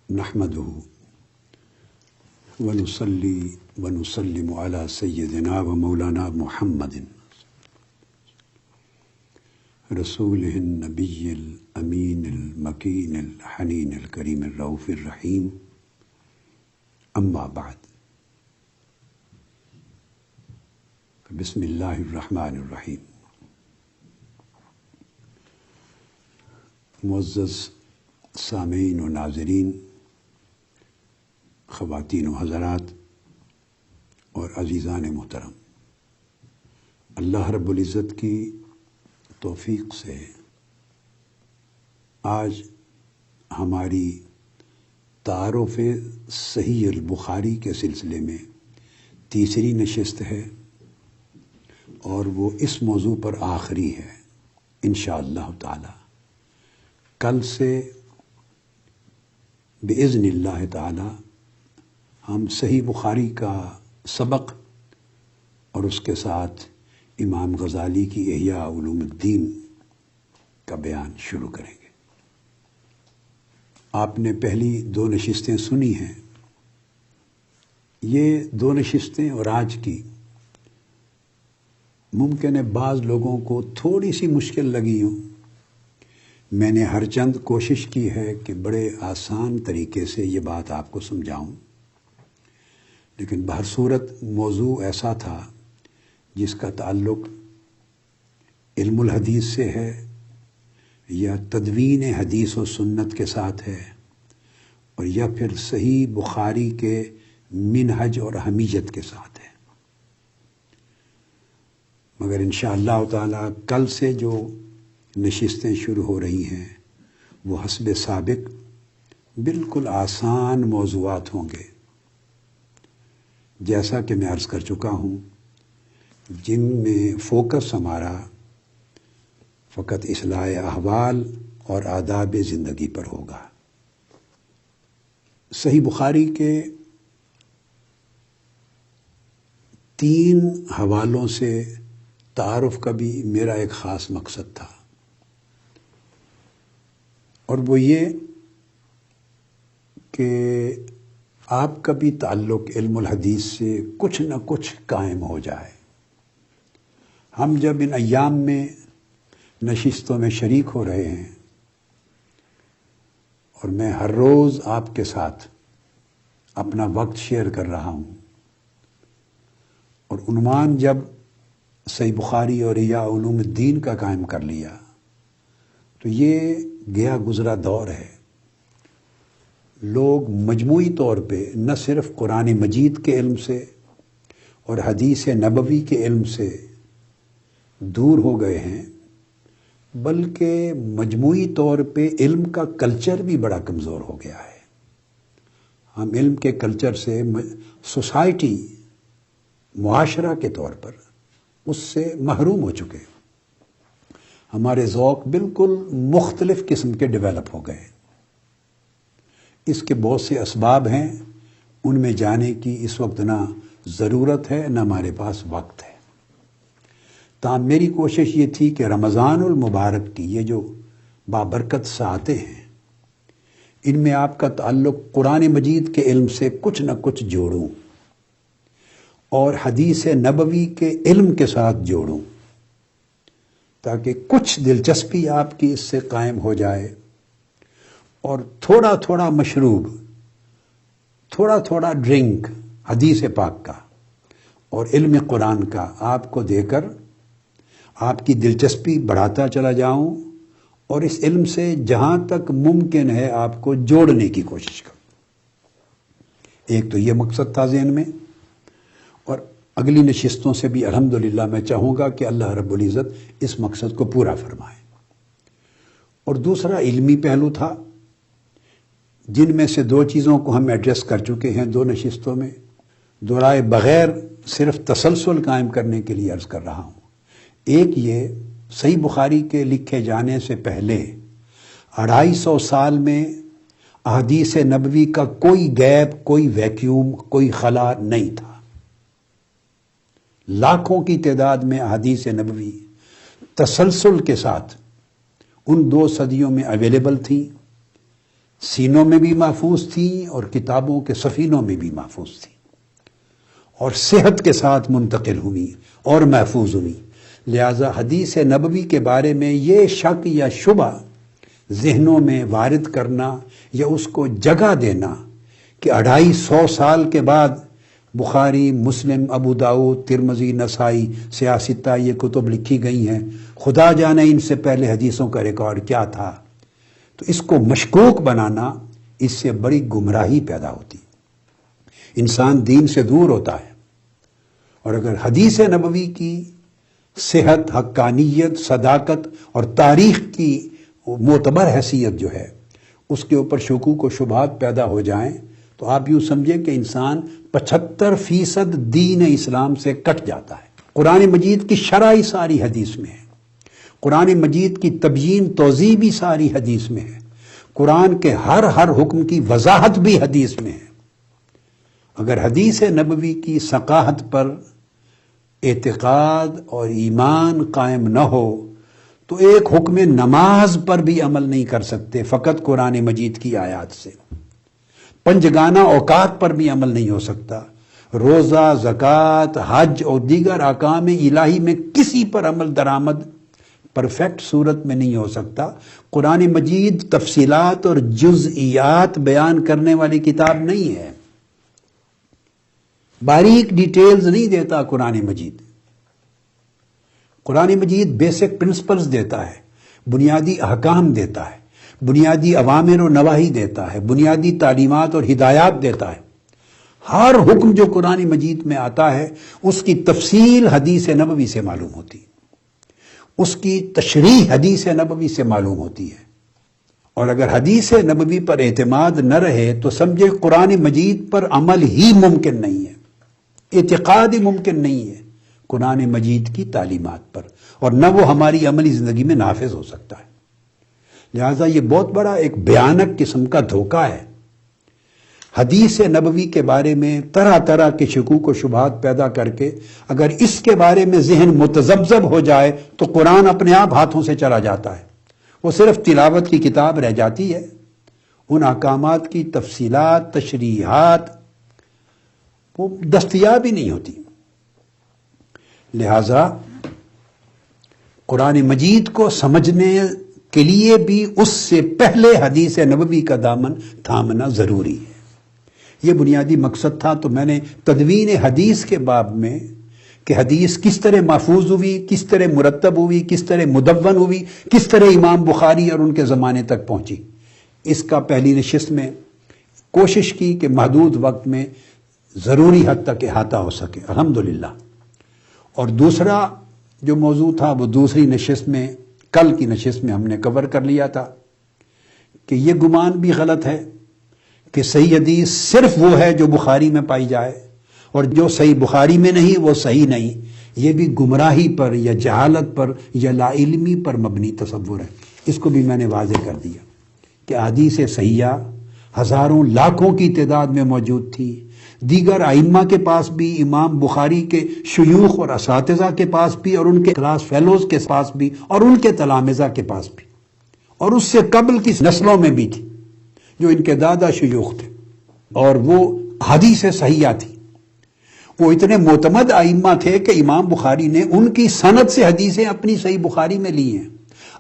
نحمده ونصلي ونسلم على سيدنا ومولانا محمد رسوله النبي الأمين المكين الحنين الكريم الرؤوف الرحيم أما بعد بسم الله الرحمن الرحيم. معزز سامعین و ناظرین، خواتین و حضرات اور عزیزان محترم، اللہ رب العزت کی توفیق سے آج ہماری تعارف صحیح البخاری کے سلسلے میں تیسری نشست ہے اور وہ اس موضوع پر آخری ہے انشاءاللہ تعالی. کل سے بإذن اللہ تعالی ہم صحیح بخاری کا سبق اور اس کے ساتھ امام غزالی کی احیاء علوم الدین کا بیان شروع کریں گے. آپ نے پہلی دو نشستیں سنی ہیں. یہ دو نشستیں اور آج کی ممکن ہے بعض لوگوں کو تھوڑی سی مشکل لگی ہوں. میں نے ہر چند کوشش کی ہے کہ بڑے آسان طریقے سے یہ بات آپ کو سمجھاؤں، لیکن بہر صورت موضوع ایسا تھا جس کا تعلق علم الحدیث سے ہے یا تدوین حدیث و سنت کے ساتھ ہے اور یا پھر صحیح بخاری کے منہج اور اہمیت کے ساتھ ہے. مگر انشاءاللہ تعالی کل سے جو نشستیں شروع ہو رہی ہیں وہ حسب سابق بالکل آسان موضوعات ہوں گے، جیسا کہ میں عرض کر چکا ہوں، جن میں فوکس ہمارا فقط اصلاح احوال اور آداب زندگی پر ہوگا. صحیح بخاری کے 3 حوالوں سے تعارف کا بھی میرا ایک خاص مقصد تھا، اور وہ یہ کہ آپ کا بھی تعلق علم الحدیث سے کچھ نہ کچھ قائم ہو جائے. ہم جب ان ایام میں نشستوں میں شریک ہو رہے ہیں اور میں ہر روز آپ کے ساتھ اپنا وقت شیئر کر رہا ہوں، اور عنوان جب صحیح بخاری اور احیاء علوم الدین کا قائم کر لیا تو یہ گیا گزرا دور ہے. لوگ مجموعی طور پہ نہ صرف قرآن مجید کے علم سے اور حدیث نبوی کے علم سے دور ہو گئے ہیں، بلکہ مجموعی طور پہ علم کا کلچر بھی بڑا کمزور ہو گیا ہے. ہم علم کے کلچر سے سوسائٹی، معاشرہ کے طور پر اس سے محروم ہو چکے. ہمارے ذوق بالکل مختلف قسم کے ڈیولپ ہو گئے. اس کے بہت سے اسباب ہیں، ان میں جانے کی اس وقت نہ ضرورت ہے نہ ہمارے پاس وقت ہے. تاہم میری کوشش یہ تھی کہ رمضان المبارک کی یہ جو بابرکت ساعتیں ہیں، ان میں آپ کا تعلق قرآن مجید کے علم سے کچھ نہ کچھ جوڑوں اور حدیث نبوی کے علم کے ساتھ جوڑوں، تاکہ کچھ دلچسپی آپ کی اس سے قائم ہو جائے اور تھوڑا تھوڑا مشروب، تھوڑا تھوڑا ڈرنک حدیث پاک کا اور علم قرآن کا آپ کو دے کر آپ کی دلچسپی بڑھاتا چلا جاؤں اور اس علم سے جہاں تک ممکن ہے آپ کو جوڑنے کی کوشش کروں. ایک تو یہ مقصد تھا ذہن میں، اور اگلی نشستوں سے بھی الحمدللہ میں چاہوں گا کہ اللہ رب العزت اس مقصد کو پورا فرمائے. اور دوسرا علمی پہلو تھا، جن میں سے 2 چیزوں کو ہم ایڈریس کر چکے ہیں 2 نشستوں میں، دہرائے بغیر صرف تسلسل قائم کرنے کے لیے عرض کر رہا ہوں. ایک یہ صحیح بخاری کے لکھے جانے سے پہلے 250 سال میں احادیث نبوی کا کوئی گیپ، کوئی ویکیوم، کوئی خلا نہیں تھا. لاکھوں کی تعداد میں احادیث نبوی تسلسل کے ساتھ ان 2 صدیوں میں اویلیبل تھی. سینوں میں بھی محفوظ تھیں اور کتابوں کے صفینوں میں بھی محفوظ تھیں، اور صحت کے ساتھ منتقل ہوئی اور محفوظ ہوئی۔ لہذا حدیث نبوی کے بارے میں یہ شک یا شبہ ذہنوں میں وارد کرنا یا اس کو جگہ دینا کہ 250 سال کے بعد بخاری، مسلم، ابو داؤد، ترمذی، نسائی، سیاستہ یہ کتب لکھی گئی ہیں، خدا جانے ان سے پہلے حدیثوں کا ریکارڈ کیا تھا، تو اس کو مشکوک بنانا، اس سے بڑی گمراہی پیدا ہوتی، انسان دین سے دور ہوتا ہے۔ اور اگر حدیث نبوی کی صحت، حقانیت، صداقت اور تاریخ کی معتبر حیثیت جو ہے اس کے اوپر شکوک و شبہات پیدا ہو جائیں تو آپ یوں سمجھیں کہ انسان 75% دین اسلام سے کٹ جاتا ہے۔ قرآن مجید کی شرح ہی ساری حدیث میں ہے، قرآن مجید کی تبیین توضیح بھی ساری حدیث میں ہے، قرآن کے ہر حکم کی وضاحت بھی حدیث میں ہے۔ اگر حدیث نبوی کی ثقافت پر اعتقاد اور ایمان قائم نہ ہو تو ایک حکم نماز پر بھی عمل نہیں کر سکتے فقط قرآن مجید کی آیات سے، پنجگانہ اوقات پر بھی عمل نہیں ہو سکتا، روزہ، زکوٰۃ، حج اور دیگر احکام الہی میں کسی پر عمل درآمد پرفیکٹ صورت میں نہیں ہو سکتا۔ قرآن مجید تفصیلات اور جزئیات بیان کرنے والی کتاب نہیں ہے، باریک ڈیٹیلز نہیں دیتا قرآن مجید۔ قرآن مجید بیسک پرنسپلز دیتا ہے، بنیادی احکام دیتا ہے، بنیادی اوامر و نواہی دیتا ہے، بنیادی تعلیمات اور ہدایات دیتا ہے۔ ہر حکم جو قرآن مجید میں آتا ہے اس کی تفصیل حدیث نبوی سے معلوم ہوتی ہے، اس کی تشریح حدیث نبوی سے معلوم ہوتی ہے۔ اور اگر حدیث نبوی پر اعتماد نہ رہے تو سمجھے قرآن مجید پر عمل ہی ممکن نہیں ہے، اعتقاد ہی ممکن نہیں ہے قرآن مجید کی تعلیمات پر، اور نہ وہ ہماری عملی زندگی میں نافذ ہو سکتا ہے۔ لہذا یہ بہت بڑا ایک بھیانک قسم کا دھوکہ ہے۔ حدیث نبوی کے بارے میں طرح طرح کے شکوک و شبہات پیدا کر کے اگر اس کے بارے میں ذہن متذبذب ہو جائے تو قرآن اپنے آپ ہاتھوں سے چلا جاتا ہے، وہ صرف تلاوت کی کتاب رہ جاتی ہے، ان احکامات کی تفصیلات، تشریحات وہ دستیاب ہی نہیں ہوتی۔ لہذا قرآن مجید کو سمجھنے کے لیے بھی اس سے پہلے حدیث نبوی کا دامن تھامنا ضروری ہے۔ یہ بنیادی مقصد تھا۔ تو میں نے تدوین حدیث کے باب میں کہ حدیث کس طرح محفوظ ہوئی، کس طرح مرتب ہوئی، کس طرح مدون ہوئی، کس طرح امام بخاری اور ان کے زمانے تک پہنچی، اس کا پہلی نشست میں کوشش کی کہ محدود وقت میں ضروری حد تک احاطہ ہو سکے، الحمدللہ۔ اور دوسرا جو موضوع تھا وہ دوسری نشست میں، کل کی نشست میں ہم نے کور کر لیا تھا کہ یہ گمان بھی غلط ہے کہ صحیح حدیث صرف وہ ہے جو بخاری میں پائی جائے، اور جو صحیح بخاری میں نہیں وہ صحیح نہیں۔ یہ بھی گمراہی پر یا جہالت پر یا لا علمی پر مبنی تصور ہے۔ اس کو بھی میں نے واضح کر دیا کہ احادیث صحیحہ ہزاروں لاکھوں کی تعداد میں موجود تھی، دیگر ائمہ کے پاس بھی، امام بخاری کے شیوخ اور اساتذہ کے پاس بھی، اور ان کے کلاس فیلوز کے پاس بھی، اور ان کے تلامذہ کے پاس بھی، اور اس سے قبل کی نسلوں میں بھی تھی جو ان کے دادا شیوخ تھے، اور وہ حدیث صحیحہ تھی۔ وہ اتنے معتمد ائمہ تھے کہ امام بخاری نے ان کی سند سے حدیثیں اپنی صحیح بخاری میں لی ہیں۔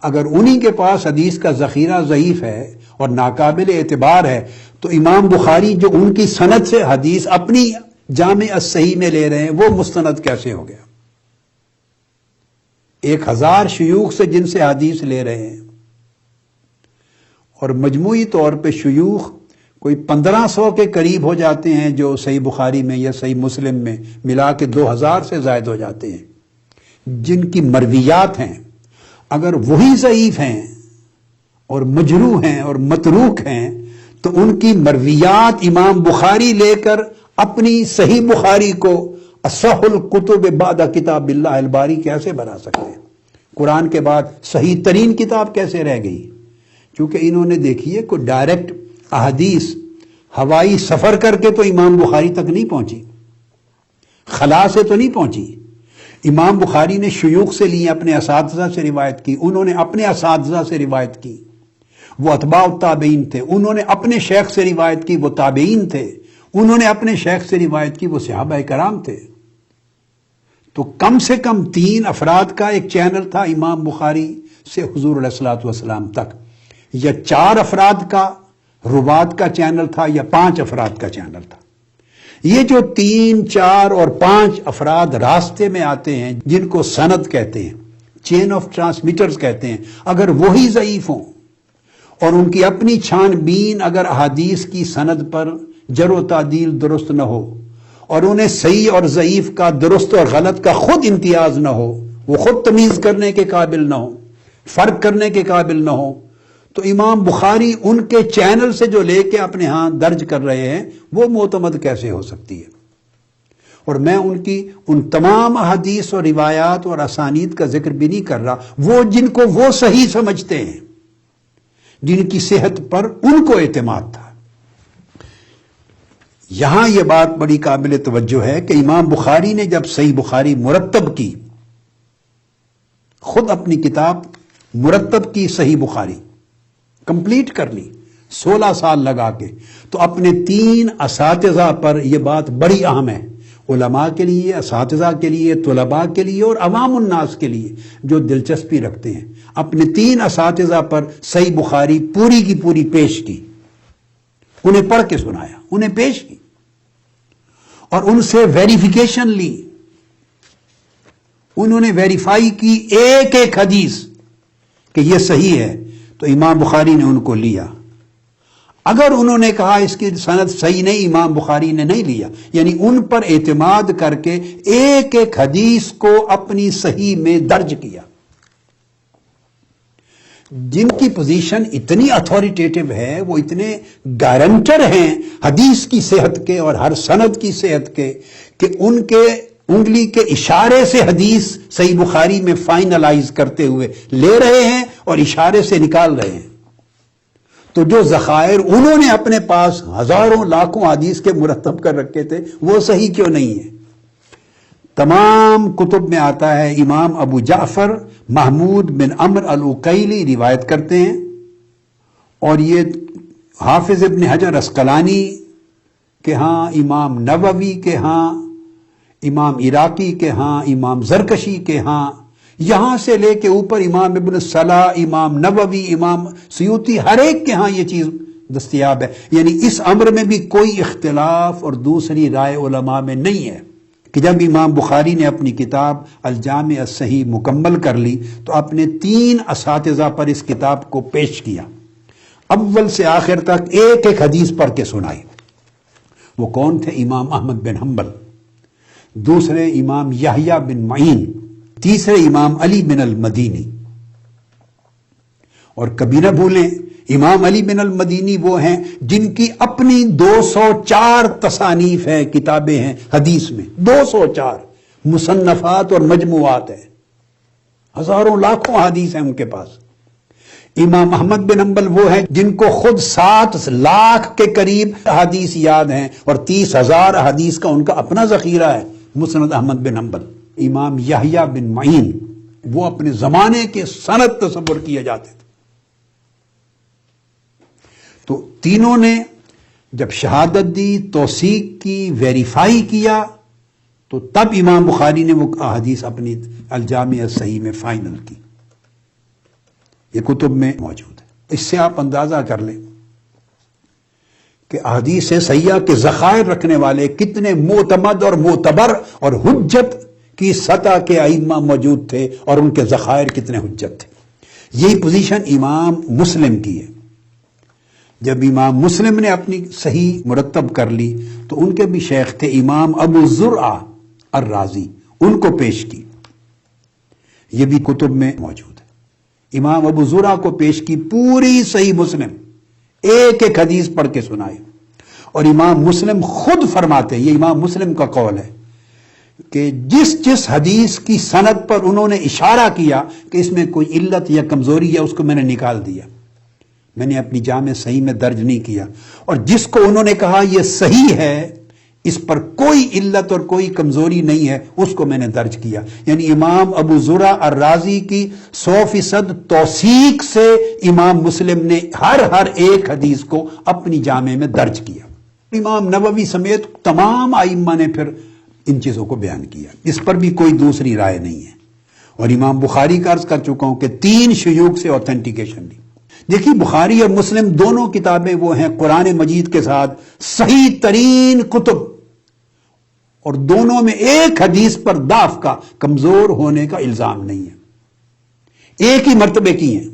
اگر انہی کے پاس حدیث کا ذخیرہ ضعیف ہے اور ناقابل اعتبار ہے تو امام بخاری جو ان کی سند سے حدیث اپنی جامع الصحیح میں لے رہے ہیں وہ مستند کیسے ہو گیا؟ 1000 شیوخ سے جن سے حدیث لے رہے ہیں، اور مجموعی طور پہ شیوخ کوئی 1500 کے قریب ہو جاتے ہیں جو صحیح بخاری میں یا صحیح مسلم میں ملا کے 2000 سے زائد ہو جاتے ہیں، جن کی مرویات ہیں۔ اگر وہی ضعیف ہیں اور مجروح ہیں اور متروک ہیں تو ان کی مرویات امام بخاری لے کر اپنی صحیح بخاری کو اصح الکتب بعد کتاب اللہ الباری کیسے بنا سکتے ہیں؟ قرآن کے بعد صحیح ترین کتاب کیسے رہ گئی؟ کیونکہ انہوں نے دیکھی ہے کہ ڈائریکٹ احادیث ہوائی سفر کر کے تو امام بخاری تک نہیں پہنچی، خلا سے تو نہیں پہنچی۔ امام بخاری نے شیوخ سے لی، اپنے اساتذہ سے روایت کی، انہوں نے اپنے اساتذہ سے روایت کی، وہ اتباع التابعین تھے، انہوں نے اپنے شیخ سے روایت کی، وہ تابعین تھے، انہوں نے اپنے شیخ سے روایت کی، وہ صحابہ کرام تھے۔ تو کم سے کم 3 افراد کا ایک چینل تھا امام بخاری سے حضور علیہ الصلوۃ والسلام تک، یا 4 افراد کا روات کا چینل تھا، یا 5 افراد کا چینل تھا۔ یہ جو 3، 4 اور 5 افراد راستے میں آتے ہیں، جن کو سند کہتے ہیں، چین آف ٹرانسمیٹرز کہتے ہیں، اگر وہی ضعیف ہوں اور ان کی اپنی چھان بین اگر احادیث کی سند پر جر و تعدیل درست نہ ہو، اور انہیں صحیح اور ضعیف کا، درست اور غلط کا خود امتیاز نہ ہو، وہ خود تمیز کرنے کے قابل نہ ہو، فرق کرنے کے قابل نہ ہو، تو امام بخاری ان کے چینل سے جو لے کے اپنے ہاں درج کر رہے ہیں وہ معتمد کیسے ہو سکتی ہے؟ اور میں ان تمام احادیث اور روایات اور اسانید کا ذکر بھی نہیں کر رہا، وہ جن کو وہ صحیح سمجھتے ہیں، جن کی صحت پر ان کو اعتماد تھا۔ یہاں یہ بات بڑی قابل توجہ ہے کہ امام بخاری نے جب صحیح بخاری مرتب کی، خود اپنی کتاب مرتب کی، صحیح بخاری کمپلیٹ کر لی 16 سال لگا کے، تو اپنے 3 اساتذہ پر یہ بات بڑی اہم ہے، علماء کے لیے، اساتذہ کے لیے، طلباء کے لیے اور عوام الناس کے لیے جو دلچسپی رکھتے ہیں، اپنے 3 اساتذہ پر صحیح بخاری پوری کی پوری پیش کی، انہیں پڑھ کے سنایا، انہیں پیش کی اور ان سے ویریفیکیشن لی، انہوں نے ویریفائی کی ایک ایک حدیث کہ یہ صحیح ہے، تو امام بخاری نے ان کو لیا۔ اگر انہوں نے کہا اس کی سند صحیح نہیں، امام بخاری نے نہیں لیا، یعنی ان پر اعتماد کر کے ایک ایک حدیث کو اپنی صحیح میں درج کیا۔ جن کی پوزیشن اتنی اتھارٹیٹو ہے، وہ اتنے گارنٹر ہیں حدیث کی صحت کے اور ہر سند کی صحت کے، کہ ان کے انگلی کے اشارے سے حدیث صحیح بخاری میں فائنلائز کرتے ہوئے لے رہے ہیں اور اشارے سے نکال رہے ہیں۔ تو جو ذخائر انہوں نے اپنے پاس ہزاروں لاکھوں حدیث کے مرتب کر رکھے تھے، وہ صحیح کیوں نہیں ہے؟ تمام کتب میں آتا ہے، امام ابو جعفر محمود بن عمر العقیلی روایت کرتے ہیں، اور یہ حافظ ابن حجر عسقلانی کے ہاں، امام نووی کے ہاں، امام عراقی کے ہاں، امام زرکشی کے ہاں، یہاں سے لے کے اوپر امام ابن صلاح، امام نووی، امام سیوطی، ہر ایک کے ہاں یہ چیز دستیاب ہے۔ یعنی اس امر میں بھی کوئی اختلاف اور دوسری رائے علماء میں نہیں ہے کہ جب امام بخاری نے اپنی کتاب الجامع الصحیح مکمل کر لی تو اپنے 3 اساتذہ پر اس کتاب کو پیش کیا، اول سے آخر تک ایک ایک حدیث پڑھ کے سنائی۔ وہ کون تھے؟ امام احمد بن حنبل، دوسرے امام یحییٰ بن معین، تیسرے امام علی بن المدینی۔ اور کبھی نہ بھولیں، امام علی بن المدینی وہ ہیں جن کی اپنی 204 تصانیف ہیں، کتابیں ہیں حدیث میں، 204 مصنفات اور مجموعات ہیں، ہزاروں لاکھوں حدیث ہیں ان کے پاس۔ امام احمد بن حنبل وہ ہیں جن کو خود 7 لاکھ کے قریب حدیث یاد ہیں، اور 30,000 حدیث کا ان کا اپنا ذخیرہ ہے، مسند احمد بن حنبل۔ امام یحییٰ بن معین وہ اپنے زمانے کے سند تصور کیے جاتے تھے۔ تو تینوں نے جب شہادت دی، توثیق کی، ویریفائی کیا، تو تب امام بخاری نے وہ احادیث اپنی الجامع الصحیح میں فائنل کی۔ یہ کتب میں موجود ہے۔ اس سے آپ اندازہ کر لیں کہ احادیث صحیحہ کے ذخائر رکھنے والے کتنے معتمد اور معتبر اور حجت کی سطح کے ائمہ موجود تھے، اور ان کے ذخائر کتنے حجت تھے۔ یہی پوزیشن امام مسلم کی ہے۔ جب امام مسلم نے اپنی صحیح مرتب کر لی تو ان کے بھی شیخ تھے امام ابو زرعہ الرازی، ان کو پیش کی، یہ بھی کتب میں موجود ہے۔ امام ابو زرعہ کو پیش کی، پوری صحیح مسلم ایک ایک حدیث پڑھ کے سنائے، اور امام مسلم خود فرماتے ہیں، یہ امام مسلم کا قول ہے، کہ جس جس حدیث کی سند پر انہوں نے اشارہ کیا کہ اس میں کوئی علت یا کمزوری ہے، اس کو میں نے نکال دیا، میں نے اپنی جامع صحیح میں درج نہیں کیا، اور جس کو انہوں نے کہا یہ صحیح ہے، اس پر کوئی علت اور کوئی کمزوری نہیں ہے، اس کو میں نے درج کیا۔ یعنی امام ابو زرع الرازی کی 100% توثیق سے امام مسلم نے ہر ایک حدیث کو اپنی جامع میں درج کیا۔ امام نووی سمیت تمام ائمہ نے پھر ان چیزوں کو بیان کیا، اس پر بھی کوئی دوسری رائے نہیں ہے۔ اور امام بخاری کا عرض کر چکا ہوں کہ 3 شیوخ سے اوتھینٹیکیشن لی۔ دیکھیے بخاری اور مسلم دونوں کتابیں وہ ہیں قرآن مجید کے ساتھ صحیح ترین کتب، اور دونوں میں ایک حدیث پر ضعف کا، کمزور ہونے کا الزام نہیں ہے، ایک ہی مرتبے کی ہیں۔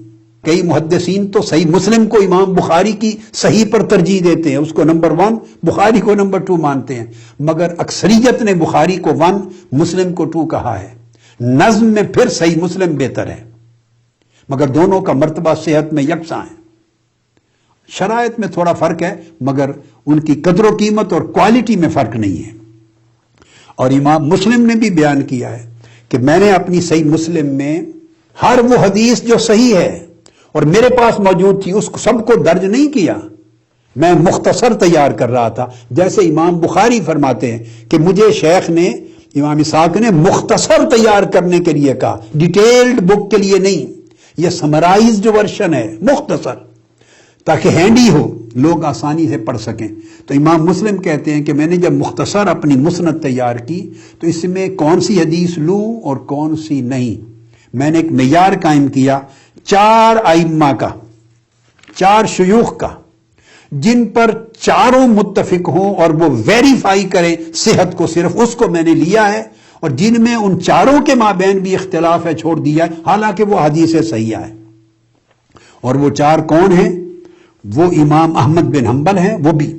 کئی محدثین تو صحیح مسلم کو امام بخاری کی صحیح پر ترجیح دیتے ہیں، اس کو نمبر 1، بخاری کو نمبر 2 مانتے ہیں، مگر اکثریت نے بخاری کو 1، مسلم کو 2 کہا ہے۔ نظم میں پھر صحیح مسلم بہتر ہے، مگر دونوں کا مرتبہ صحت میں یکساں ہے۔ شرائط میں تھوڑا فرق ہے، مگر ان کی قدر و قیمت اور کوالٹی میں فرق نہیں ہے۔ اور امام مسلم نے بھی بیان کیا ہے کہ میں نے اپنی صحیح مسلم میں ہر وہ حدیث جو صحیح ہے اور میرے پاس موجود تھی اس کو سب کو درج نہیں کیا، میں مختصر تیار کر رہا تھا۔ جیسے امام بخاری فرماتے ہیں کہ مجھے شیخ نے، امام اسحاق نے مختصر تیار کرنے کے لیے کہا، ڈیٹیلڈ بک کے لیے نہیں، یہ سمرائزڈ ورژن ہے، مختصر، تاکہ ہینڈی ہو، لوگ آسانی سے پڑھ سکیں۔ تو امام مسلم کہتے ہیں کہ میں نے جب مختصر اپنی مسند تیار کی تو اس میں کون سی حدیث لوں اور کون سی نہیں، میں نے ایک معیار قائم کیا 4 ائمہ کا، 4 شیوخ کا، جن پر چاروں متفق ہوں اور وہ ویریفائی کریں صحت کو، صرف اس کو میں نے لیا ہے، اور جن میں ان چاروں کے مابین بھی اختلاف ہے چھوڑ دیا ہے، حالانکہ وہ حدیث صحیحہ ہے۔ اور وہ 4 کون ہیں؟ وہ امام احمد بن حنبل ہیں، وہ بھی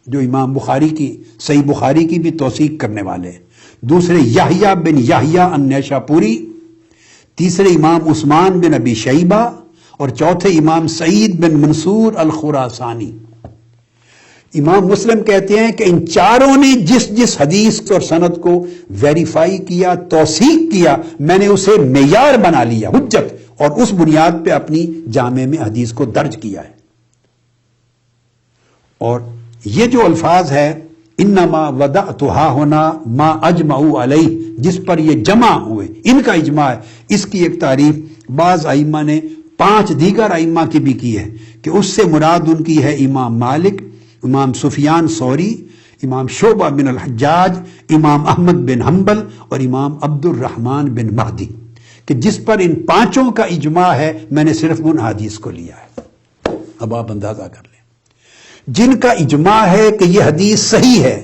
جو امام بخاری کی، صحیح بخاری کی بھی توثیق کرنے والے ہیں۔ دوسرے یحییٰ بن یحییٰ النیشاپوری، تیسرے امام عثمان بن ابی شیبہ، اور چوتھے امام سعید بن منصور الخراسانی۔ امام مسلم کہتے ہیں کہ ان چاروں نے جس حدیث اور سند کو ویریفائی کیا، توثیق کیا، میں نے اسے معیار بنا لیا، حجت، اور اس بنیاد پہ اپنی جامع میں حدیث کو درج کیا ہے۔ اور یہ جو الفاظ ہے انما وضعتها ہونا ما اجمعوا علیہ، جس پر یہ جمع ہوئے، ان کا اجماع ہے، اس کی ایک تعریف بعض ائمہ نے 5 دیگر ائمہ کی بھی کی ہے کہ اس سے مراد ان کی ہے امام مالک، امام سفیان ثوری، امام شعبہ بن الحجاج، امام احمد بن حنبل اور امام عبد الرحمن بن مہدی، کہ جس پر ان 5 کا اجماع ہے، میں نے صرف ان حدیث کو لیا ہے۔ اب آپ اندازہ کر لیں، جن کا اجماع ہے کہ یہ حدیث صحیح ہے،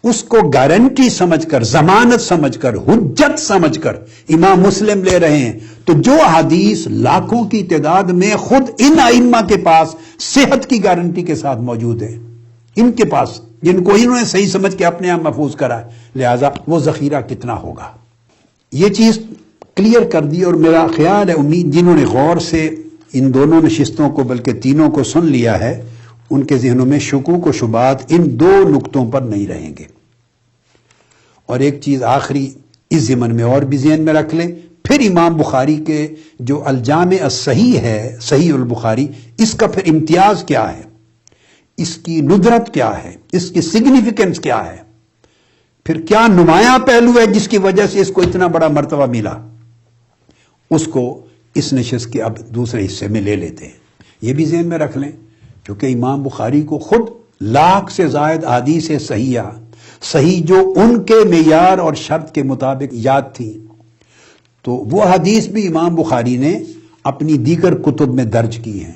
اس کو گارنٹی سمجھ کر، ضمانت سمجھ کر، حجت سمجھ کر امام مسلم لے رہے ہیں، تو جو حدیث لاکھوں کی تعداد میں خود ان ائمہ کے پاس صحت کی گارنٹی کے ساتھ موجود ہے، ان کے پاس، جن کو انہوں نے صحیح سمجھ کے اپنے آپ محفوظ کرا ہے، لہذا وہ ذخیرہ کتنا ہوگا۔ یہ چیز کلیئر کر دی، اور میرا خیال ہے، امید جنہوں نے غور سے ان دونوں نشستوں کو بلکہ تینوں کو سن لیا ہے، ان کے ذہنوں میں شکوک و شبہات ان 2 نقطوں پر نہیں رہیں گے۔ اور ایک چیز آخری اس ضمن میں اور بھی ذہن میں رکھ لیں، پھر امام بخاری کے جو الجامع الصحیح ہے، صحیح البخاری، اس کا پھر امتیاز کیا ہے، اس کی ندرت کیا ہے، اس کی سگنیفیکنس کیا ہے، پھر کیا نمایاں پہلو ہے جس کی وجہ سے اس کو اتنا بڑا مرتبہ ملا، اس کو اس نشست کے اب دوسرے حصے میں لے لیتے ہیں۔ یہ بھی ذہن میں رکھ لیں، کیونکہ امام بخاری کو خود لاکھ سے زائد احادیث صحیح جو ان کے معیار اور شرط کے مطابق یاد تھی، تو وہ حدیث بھی امام بخاری نے اپنی دیگر کتب میں درج کی ہیں،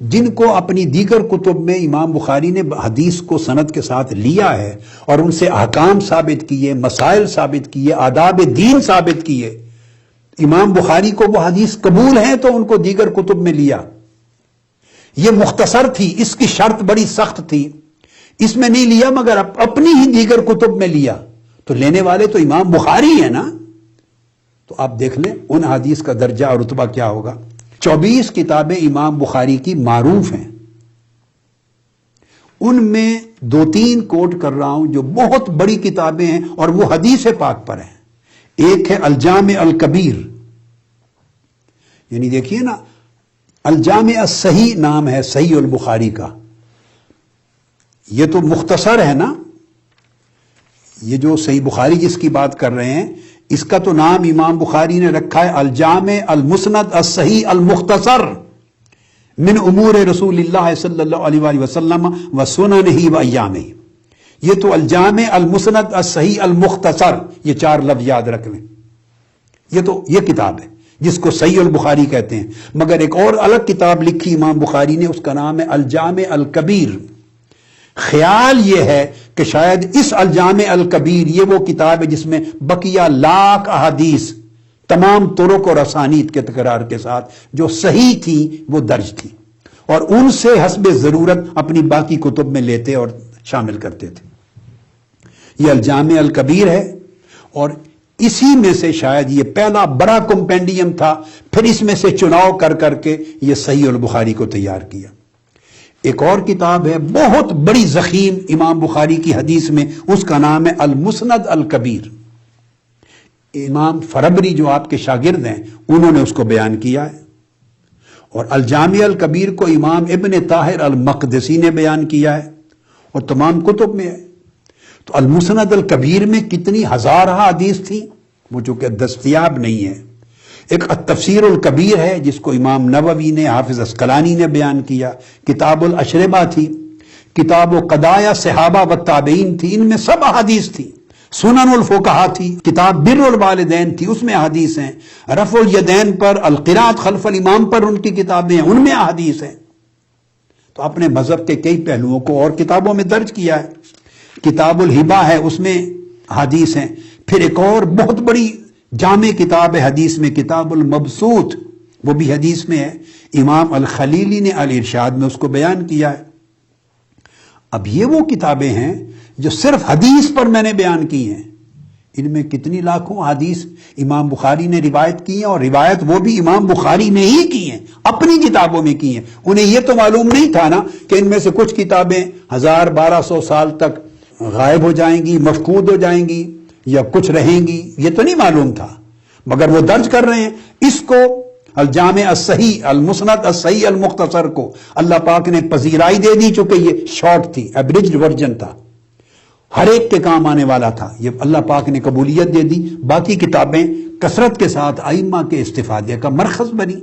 جن کو اپنی دیگر کتب میں امام بخاری نے حدیث کو سند کے ساتھ لیا ہے اور ان سے احکام ثابت کیے، مسائل ثابت کیے، آداب دین ثابت کیے۔ امام بخاری کو وہ حدیث قبول ہیں تو ان کو دیگر کتب میں لیا۔ یہ مختصر تھی، اس کی شرط بڑی سخت تھی، اس میں نہیں لیا، مگر اپنی ہی دیگر کتب میں لیا، تو لینے والے تو امام بخاری ہیں نا۔ تو آپ دیکھ لیں ان حدیث کا درجہ اور رتبہ کیا ہوگا۔ 24 کتابیں امام بخاری کی معروف ہیں، ان میں 2-3 کوٹ کر رہا ہوں جو بہت بڑی کتابیں ہیں اور وہ حدیث پاک پر ہیں۔ ایک ہے الجامع الکبیر، یعنی دیکھیے نا، الجامع الصحیح نام ہے صحیح البخاری کا، یہ تو مختصر ہے نا، یہ جو صحیح بخاری جس کی بات کر رہے ہیں، اس کا تو نام امام بخاری نے رکھا ہے الجامع المسند الصحیح المختصر من امور رسول اللہ صلی اللہ علیہ وآلہ وسلم و سننہ و ایامہ. یہ تو الجامع المسند الصحیح المختصر، یہ 4 لفظ یاد رکھ لیں. یہ کتاب ہے جس کو صحیح البخاری کہتے ہیں. مگر ایک اور الگ کتاب لکھی امام بخاری نے، اس کا نام ہے الجامع الکبیر. خیال یہ ہے کہ شاید اس الجامع الکبیر یہ وہ کتاب ہے جس میں بقیہ لاکھ احادیث تمام طرق اور اسانید کے تکرار کے ساتھ جو صحیح تھی وہ درج تھی، اور ان سے حسب ضرورت اپنی باقی کتب میں لیتے اور شامل کرتے تھے. یہ الجامع الکبیر ہے، اور اسی میں سے شاید یہ پہلا بڑا کمپینڈیم تھا. پھر اس میں سے چناؤ کر کر کے یہ صحیح البخاری کو تیار کیا. ایک اور کتاب ہے بہت بڑی ضخیم امام بخاری کی حدیث میں، اس کا نام ہے المسند الکبیر. امام فربری جو آپ کے شاگرد ہیں انہوں نے اس کو بیان کیا ہے، اور الجامع الکبیر کو امام ابن طاہر المقدسی نے بیان کیا ہے، اور تمام کتب میں ہے. تو المسند الکبیر میں کتنی ہزارہ حدیث تھی وہ جو کہ دستیاب نہیں ہے. ایک التفسیر الکبیر ہے جس کو امام نووی نے، حافظ عسقلانی نے بیان کیا. کتاب الاشربہ تھی، کتاب و قضایا صحابہ و تابعین تھی، ان میں سب احادیث تھی. سنن الفقہا تھی، کتاب بر الوالدین تھی، اس میں احادیث ہیں. رفع الیدین پر، القراءۃ خلف الامام پر ان کی کتابیں ہیں، ان میں احادیث ہیں. تو اپنے مذہب کے کئی پہلوؤں کو اور کتابوں میں درج کیا ہے. کتاب الہبہ ہے، اس میں حدیث ہیں. پھر ایک اور بہت بڑی جامع کتاب ہے حدیث میں، کتاب المبسوط، وہ بھی حدیث میں ہے. امام الخلیلی نے الارشاد میں اس کو بیان کیا ہے. اب یہ وہ کتابیں ہیں جو صرف حدیث پر میں نے بیان کی ہیں. ان میں کتنی لاکھوں حدیث امام بخاری نے روایت کی ہیں، اور روایت وہ بھی امام بخاری نے ہی کی ہیں، اپنی کتابوں میں کی ہیں. انہیں یہ تو معلوم نہیں تھا نا کہ ان میں سے کچھ کتابیں 1200 سال تک غائب ہو جائیں گی، مفقود ہو جائیں گی، یا کچھ رہیں گی. یہ تو نہیں معلوم تھا، مگر وہ درج کر رہے ہیں. اس کو الجامع الصحیح المسند الصحیح المختصر کو اللہ پاک نے پذیرائی دے دی، چونکہ یہ شارٹ تھی، ایبریجڈ ورژن تھا، ہر ایک کے کام آنے والا تھا. یہ اللہ پاک نے قبولیت دے دی. باقی کتابیں کثرت کے ساتھ ائمہ کے استفادے کا مرکز بنی،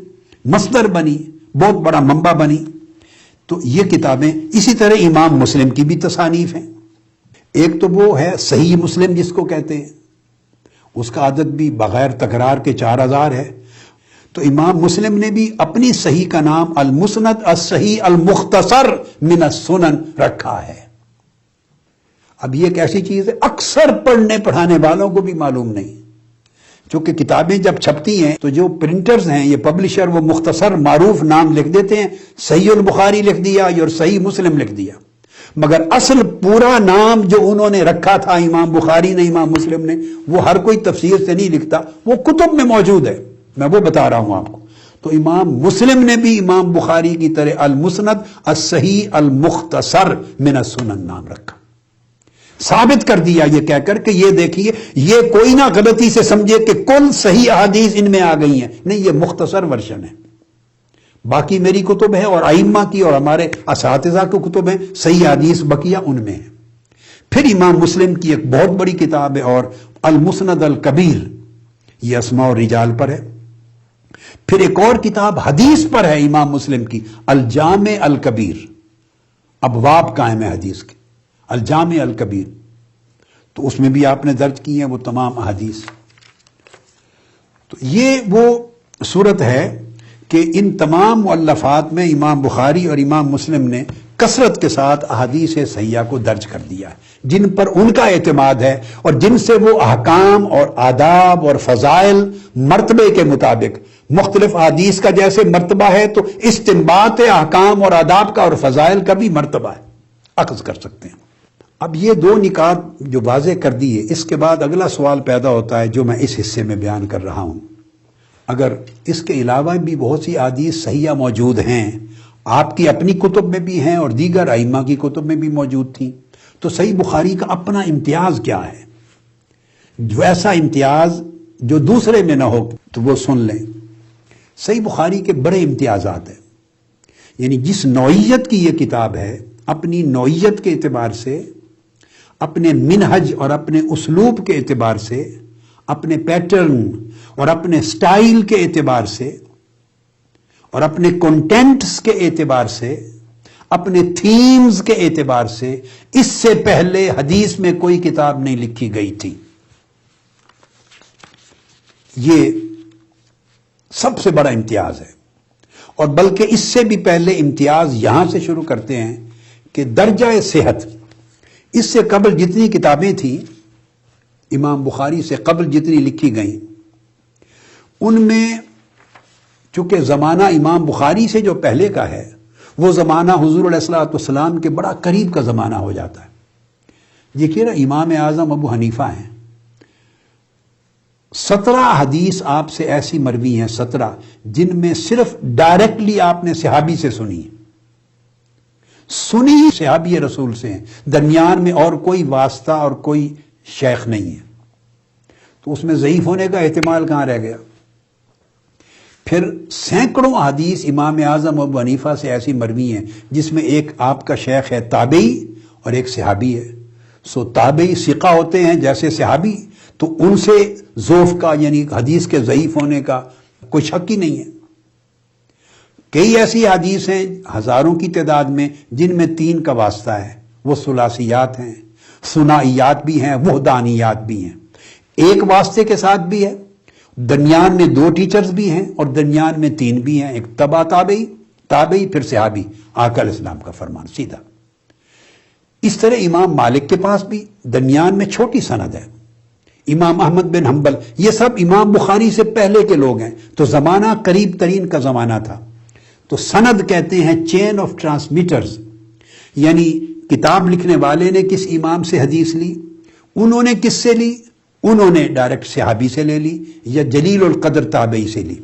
مصدر بنی، بہت بڑا منبع بنی. تو یہ کتابیں اسی طرح امام مسلم کی بھی تصانیف ہیں. ایک تو وہ ہے صحیح مسلم جس کو کہتے ہیں، اس کا عدد بھی بغیر تکرار کے 4000 ہے. تو امام مسلم نے بھی اپنی صحیح کا نام المسند الصحیح المختصر من السنن رکھا ہے. اب یہ ایک ایسی چیز ہے اکثر پڑھنے پڑھانے والوں کو بھی معلوم نہیں، چونکہ کتابیں جب چھپتی ہیں تو جو پرنٹرز ہیں، یہ پبلشر، وہ مختصر معروف نام لکھ دیتے ہیں، صحیح البخاری لکھ دیا اور صحیح مسلم لکھ دیا. مگر اصل پورا نام جو انہوں نے رکھا تھا امام بخاری نے، امام مسلم نے، وہ ہر کوئی تفسیر سے نہیں لکھتا، وہ کتب میں موجود ہے. میں وہ بتا رہا ہوں آپ کو. تو امام مسلم نے بھی امام بخاری کی طرح المسند الصحیح المختصر من السنن نام رکھا. ثابت کر دیا یہ کہہ کر کہ یہ دیکھیے، یہ کوئی نہ غلطی سے سمجھے کہ کل صحیح احادیث ان میں آ گئی ہیں، نہیں، یہ مختصر ورژن ہے. باقی میری کتب ہے اور ائمہ کی اور ہمارے اساتذہ کی کتب ہیں، صحیح حدیث بقیہ ان میں ہے. پھر امام مسلم کی ایک بہت بڑی کتاب ہے اور المسند الکبیر، یہ اسماء و رجال پر ہے. پھر ایک اور کتاب حدیث پر ہے امام مسلم کی، الجامع الکبیر، ابواب قائم ہے حدیث کے، الجامع الکبیر. تو اس میں بھی آپ نے درج کی ہیں وہ تمام احادیث. تو یہ وہ صورت ہے کہ ان تمام مؤلفات میں امام بخاری اور امام مسلم نے کثرت کے ساتھ احادیث صحیحہ کو درج کر دیا ہے، جن پر ان کا اعتماد ہے اور جن سے وہ احکام اور آداب اور فضائل مرتبے کے مطابق، مختلف احادیث کا جیسے مرتبہ ہے تو استنباط احکام اور آداب کا اور فضائل کا بھی مرتبہ ہے، اخذ کر سکتے ہیں. اب یہ 2 نکات جو واضح کر دیے، اس کے بعد اگلا سوال پیدا ہوتا ہے جو میں اس حصے میں بیان کر رہا ہوں. اگر اس کے علاوہ بھی بہت سی احادیث صحیحہ موجود ہیں، آپ کی اپنی کتب میں بھی ہیں اور دیگر ائمہ کی کتب میں بھی موجود تھیں، تو صحیح بخاری کا اپنا امتیاز کیا ہے؟ جو ایسا امتیاز جو دوسرے میں نہ ہو تو وہ سن لیں. صحیح بخاری کے بڑے امتیازات ہیں. یعنی جس نوعیت کی یہ کتاب ہے، اپنی نوعیت کے اعتبار سے اپنے منہج اور اپنے اسلوب کے اعتبار سے، اپنے پیٹرن اور اپنے سٹائل کے اعتبار سے اور اپنے کنٹینٹس کے اعتبار سے، اپنے تھیمز کے اعتبار سے اس سے پہلے حدیث میں کوئی کتاب نہیں لکھی گئی تھی۔ یہ سب سے بڑا امتیاز ہے، اور بلکہ اس سے بھی پہلے امتیاز یہاں سے شروع کرتے ہیں کہ درجہ صحت، اس سے قبل جتنی کتابیں تھیں امام بخاری سے قبل جتنی لکھی گئیں، ان میں چونکہ زمانہ امام بخاری سے جو پہلے کا ہے وہ زمانہ حضور علیہ الصلوۃ والسلام کے بڑا قریب کا زمانہ ہو جاتا ہے۔ دیکھیے نا، امام اعظم ابو حنیفہ ہیں، 17 حدیث آپ سے ایسی مروی ہیں، 17 جن میں صرف ڈائریکٹلی آپ نے صحابی سے سنی صحابی رسول سے ہیں، درمیان میں اور کوئی واسطہ اور کوئی شیخ نہیں ہے، تو اس میں ضعیف ہونے کا احتمال کہاں رہ گیا؟ پھر سینکڑوں حدیث امام اعظم ابو حنیفہ سے ایسی مروی ہیں جس میں ایک آپ کا شیخ ہے تابعی اور ایک صحابی ہے، سو تابعی ثقہ ہوتے ہیں جیسے صحابی، تو ان سے ضعف کا یعنی حدیث کے ضعیف ہونے کا کوئی شک ہی نہیں ہے۔ کئی ایسی حدیث ہیں ہزاروں کی تعداد میں جن میں 3 کا واسطہ ہے، وہ ثلاثیات ہیں، ثنائیات بھی ہیں، وحدانیات بھی ہیں، ایک واسطے کے ساتھ بھی ہے، درمیان میں 2 ٹیچرز بھی ہیں اور درمیان میں 3 بھی ہیں، ایک تبع تابعی پھر صحابی، آقا علیہ السلام کا فرمان سیدھا۔ اس طرح امام مالک کے پاس بھی درمیان میں چھوٹی سند ہے، امام احمد بن حنبل، یہ سب امام بخاری سے پہلے کے لوگ ہیں، تو زمانہ قریب ترین کا زمانہ تھا۔ تو سند کہتے ہیں چین آف ٹرانسمیٹرز، یعنی کتاب لکھنے والے نے کس امام سے حدیث لی، انہوں نے کس سے لی، انہوں نے ڈائریکٹ صحابی سے لے لی یا جلیل القدر تابعی سے لی۔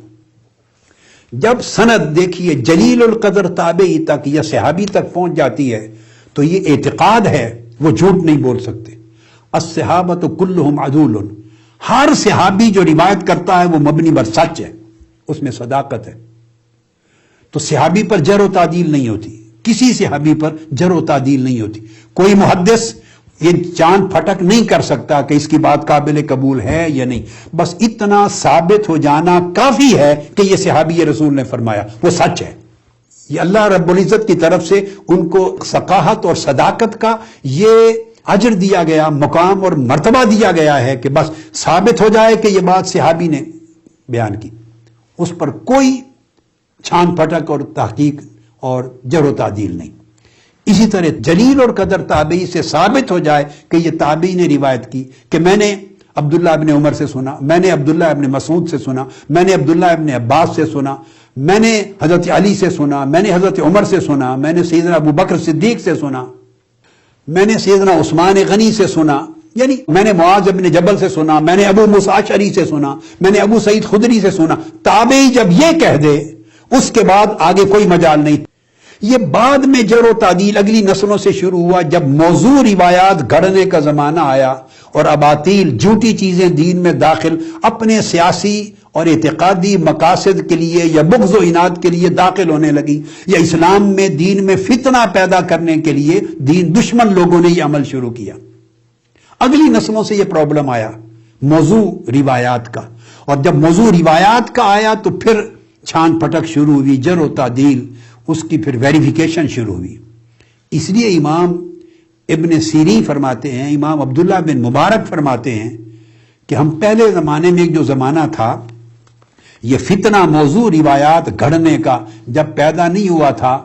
جب سند دیکھیے جلیل القدر تابعی تک یا صحابی تک پہنچ جاتی ہے تو یہ اعتقاد ہے، وہ جھوٹ نہیں بول سکتے۔ الصحابۃ کلہم عدول، ہر صحابی جو روایت کرتا ہے وہ مبنی بر سچ ہے، اس میں صداقت ہے، تو صحابی پر جر و تعدیل نہیں ہوتی، کسی صحابی پر جر و تعدیل نہیں ہوتی۔ کوئی محدث یہ چاند پھٹک نہیں کر سکتا کہ اس کی بات قابل قبول ہے یا نہیں، بس اتنا ثابت ہو جانا کافی ہے کہ یہ صحابی رسول نے فرمایا، وہ سچ ہے۔ یہ اللہ رب العزت کی طرف سے ان کو ثقاہت اور صداقت کا یہ اجر دیا گیا، مقام اور مرتبہ دیا گیا ہے کہ بس ثابت ہو جائے کہ یہ بات صحابی نے بیان کی، اس پر کوئی چھان پھٹک اور تحقیق اور جر و تعدیل نہیں۔ اسی طرح جلیل اور قدر تابعی سے ثابت ہو جائے کہ یہ تابعی نے روایت کی کہ میں نے عبداللہ ابن عمر سے سنا، میں نے عبداللہ ابن مسعود سے سنا، میں نے عبداللہ ابن عباس سے سنا، میں نے حضرت علی سے سنا، میں نے حضرت عمر سے سنا، میں نے سیدنا ابو بکر صدیق سے سنا، میں نے سیدنا عثمان غنی سے سنا، یعنی میں نے معاذ ابن جبل سے سنا، میں نے ابو موسیٰ اشعری سے سنا، میں نے ابو سعید خدری سے سنا۔ تابعی جب یہ کہہ دے اس کے بعد آگے کوئی مجال نہیں۔ یہ بعد میں جر و تعدیل اگلی نسلوں سے شروع ہوا، جب موضوع روایات گھڑنے کا زمانہ آیا اور اباطیل جھوٹی چیزیں دین میں داخل اپنے سیاسی اور اعتقادی مقاصد کے لیے یا بغض و عناد کے لیے داخل ہونے لگی، یا اسلام میں دین میں فتنہ پیدا کرنے کے لیے دین دشمن لوگوں نے یہ عمل شروع کیا۔ اگلی نسلوں سے یہ پرابلم آیا موضوع روایات کا، اور جب موضوع روایات کا آیا تو پھر چھان پھٹک شروع ہوئی، جر و تعدیل، اس کی پھر ویریفیکیشن شروع ہوئی۔ اس لیے امام ابن سیرین فرماتے ہیں، امام عبداللہ بن مبارک فرماتے ہیں کہ ہم پہلے زمانے میں جو زمانہ تھا، یہ فتنہ موضوع روایات گھڑنے کا جب پیدا نہیں ہوا تھا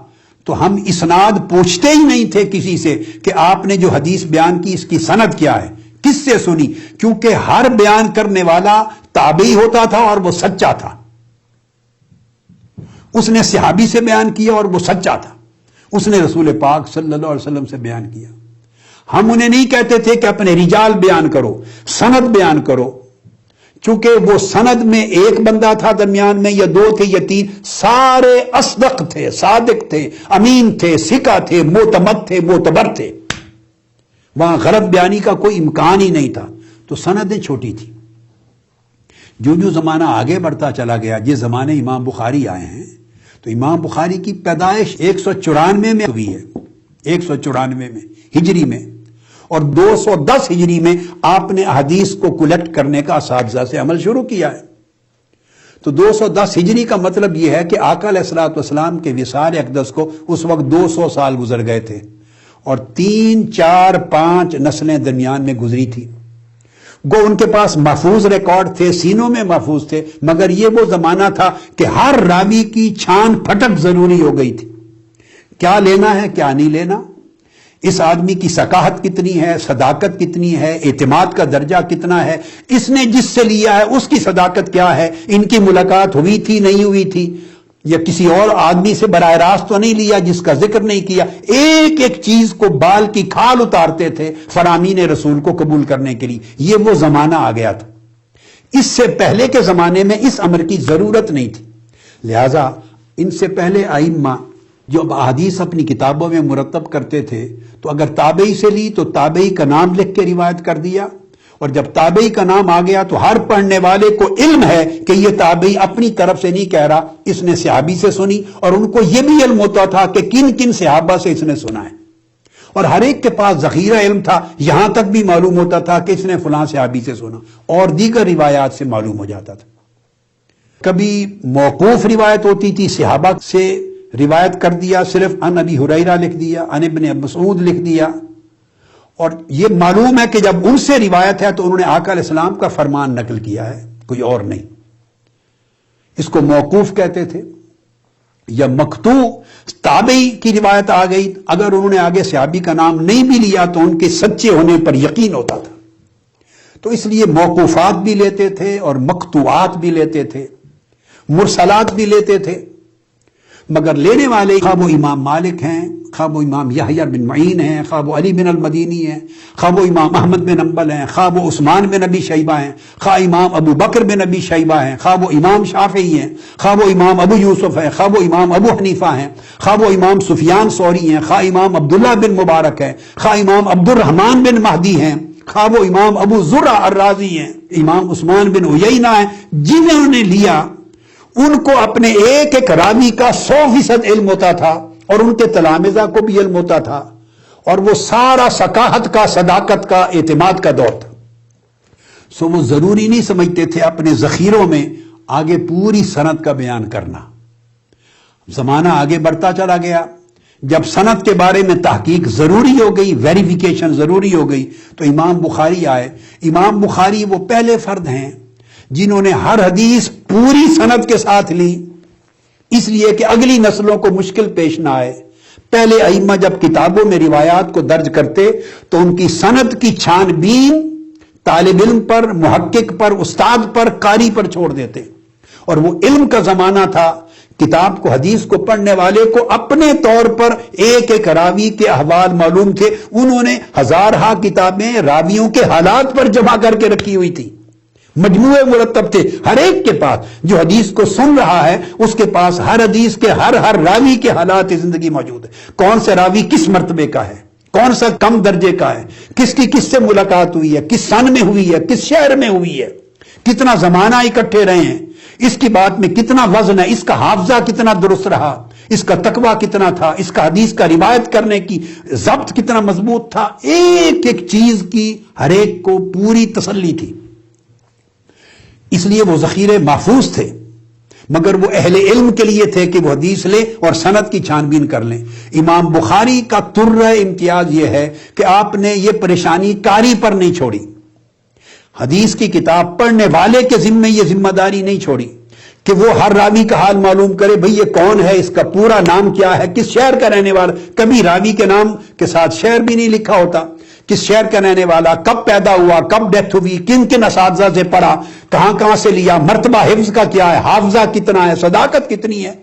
تو ہم اسناد پوچھتے ہی نہیں تھے کسی سے کہ آپ نے جو حدیث بیان کی اس کی سند کیا ہے، کس سے سنی، کیونکہ ہر بیان کرنے والا تابعی ہوتا تھا اور وہ سچا تھا، اس نے صحابی سے بیان کیا اور وہ سچا تھا، اس نے رسول پاک صلی اللہ علیہ وسلم سے بیان کیا۔ ہم انہیں نہیں کہتے تھے کہ اپنے رجال بیان کرو، سند بیان کرو، چونکہ وہ سند میں ایک بندہ تھا درمیان میں یا 2 تھے یا 3، سارے اصدق تھے، صادق تھے، امین تھے، ثقہ تھے، معتمد تھے، معتبر تھے، وہاں غلط بیانی کا کوئی امکان ہی نہیں تھا، تو سندیں چھوٹی تھی۔ جو زمانہ آگے بڑھتا چلا گیا، جس زمانے امام بخاری آئے ہیں، تو امام بخاری کی پیدائش 194 میں ہوئی ہے، 194 میں ہجری میں، اور 210 ہجری میں آپ نے احادیث کو کلیکٹ کرنے کا اساتذہ سے عمل شروع کیا ہے۔ تو 210 ہجری کا مطلب یہ ہے کہ آقا علیہ الصلوۃ والسلام کے وصال اقدس کو اس وقت 200 سال گزر گئے تھے، اور 3 4 5 نسلیں درمیان میں گزری تھی۔ گو ان کے پاس محفوظ ریکارڈ تھے، سینوں میں محفوظ تھے، مگر یہ وہ زمانہ تھا کہ ہر راوی کی چھان پھٹک ضروری ہو گئی تھی، کیا لینا ہے کیا نہیں لینا، اس آدمی کی ثقافت کتنی ہے، صداقت کتنی ہے، اعتماد کا درجہ کتنا ہے، اس نے جس سے لیا ہے اس کی صداقت کیا ہے، ان کی ملاقات ہوئی تھی نہیں ہوئی تھی، یا کسی اور آدمی سے براہ راست تو نہیں لیا جس کا ذکر نہیں کیا، ایک ایک چیز کو بال کی کھال اتارتے تھے فرامین رسول کو قبول کرنے کے لیے۔ یہ وہ زمانہ آ گیا تھا، اس سے پہلے کے زمانے میں اس امر کی ضرورت نہیں تھی۔ لہذا ان سے پہلے ائمہ جو احادیث اپنی کتابوں میں مرتب کرتے تھے تو اگر تابعی سے لی تو تابعی کا نام لکھ کے روایت کر دیا، اور جب تابعی کا نام آ گیا تو ہر پڑھنے والے کو علم ہے کہ یہ تابعی اپنی طرف سے نہیں کہہ رہا، اس نے صحابی سے سنی، اور ان کو یہ بھی علم ہوتا تھا کہ کن کن صحابہ سے اس نے سنا ہے، اور ہر ایک کے پاس ذخیرہ علم تھا، یہاں تک بھی معلوم ہوتا تھا کہ اس نے فلاں صحابی سے سنا، اور دیگر روایات سے معلوم ہو جاتا تھا۔ کبھی موقوف روایت ہوتی تھی، صحابہ سے روایت کر دیا، صرف عن ابی ہریرہ لکھ دیا، عن ابن مسعود لکھ دیا، اور یہ معلوم ہے کہ جب ان سے روایت ہے تو انہوں نے آقا علیہ السلام کا فرمان نقل کیا ہے، کوئی اور نہیں۔ اس کو موقوف کہتے تھے۔ یا مقطوع، تابعی کی روایت آ گئی، اگر انہوں نے آگے صحابی کا نام نہیں بھی لیا تو ان کے سچے ہونے پر یقین ہوتا تھا، تو اس لیے موقوفات بھی لیتے تھے اور مقطوعات بھی لیتے تھے، مرسلات بھی لیتے تھے، مگر لینے والے خواہ وہ امام مالک ہیں، خواہ وہ امام یحییٰ بن معین ہیں، خواہ وہ علی بن المدینی ہیں، خواہ وہ امام احمد بن حنبل ہیں، خواہ وہ عثمان بن ابی شیبہ ہیں، خواہ امام ابو بکر بن ابی شیبہ ہیں، خواہ وہ امام شافعی ہیں، خواہ وہ امام ابو یوسف ہیں، خواہ وہ امام ابو حنیفہ ہیں، خواہ وہ امام سفیان ثوری ہیں، خواہ امام عبداللہ بن مبارک ہیں، خواہ امام عبد الرحمن بن مہدی ہیں، خواہ وہ امام ابو زرع الرازی ہیں، امام عثمان بن عیینہ ہیں، جنہوں نے لیا ان کو اپنے ایک ایک راوی کا 100% علم ہوتا تھا، اور ان کے تلامذہ کو بھی علم ہوتا تھا، اور وہ سارا ثقافت کا، صداقت کا، اعتماد کا دور تھا۔ سو وہ ضروری نہیں سمجھتے تھے اپنے ذخیروں میں آگے پوری سند کا بیان کرنا۔ زمانہ آگے بڑھتا چلا گیا، جب سند کے بارے میں تحقیق ضروری ہو گئی، ویریفیکیشن ضروری ہو گئی، تو امام بخاری آئے۔ امام بخاری وہ پہلے فرد ہیں جنہوں نے ہر حدیث پوری سند کے ساتھ لی، اس لیے کہ اگلی نسلوں کو مشکل پیش نہ آئے۔ پہلے ائمہ جب کتابوں میں روایات کو درج کرتے تو ان کی سند کی چھان بین طالب علم پر، محقق پر، استاد پر، قاری پر چھوڑ دیتے، اور وہ علم کا زمانہ تھا۔ کتاب کو، حدیث کو پڑھنے والے کو اپنے طور پر ایک ایک راوی کے احوال معلوم تھے، انہوں نے ہزارہا کتابیں راویوں کے حالات پر جمع کر کے رکھی ہوئی تھی، مجموعے مرتب تھے، ہر ایک کے پاس جو حدیث کو سن رہا ہے اس کے پاس ہر حدیث کے ہر راوی کے حالات زندگی موجود ہے، کون سے راوی کس مرتبے کا ہے، کون سا کم درجے کا ہے، کس کی کس سے ملاقات ہوئی ہے، کس سن میں ہوئی ہے، کس شہر میں ہوئی ہے، کتنا زمانہ اکٹھے رہے ہیں، اس کی بات میں کتنا وزن ہے، اس کا حافظہ کتنا درست رہا، اس کا تقویٰ کتنا تھا، اس کا حدیث کا روایت کرنے کی ضبط کتنا مضبوط تھا، ایک ایک چیز کی ہر ایک کو پوری تسلی تھی۔ اس لیے وہ ذخیرے محفوظ تھے، مگر وہ اہل علم کے لیے تھے کہ وہ حدیث لیں اور سند کی چھان بین کر لیں۔ امام بخاری کا ترہ امتیاز یہ ہے کہ آپ نے یہ پریشانی قاری پر نہیں چھوڑی، حدیث کی کتاب پڑھنے والے کے ذمے یہ ذمہ داری نہیں چھوڑی کہ وہ ہر راوی کا حال معلوم کرے، بھئی یہ کون ہے، اس کا پورا نام کیا ہے، کس شہر کا رہنے والا، کبھی راوی کے نام کے ساتھ شہر بھی نہیں لکھا ہوتا، کس شہر کا رہنے والا، کب پیدا ہوا، کب ڈیتھ ہوئی، کن کن اساتذہ سے پڑھا، کہاں سے لیا، مرتبہ حفظ کا کیا ہے، حافظہ کتنا ہے، صداقت کتنی ہے،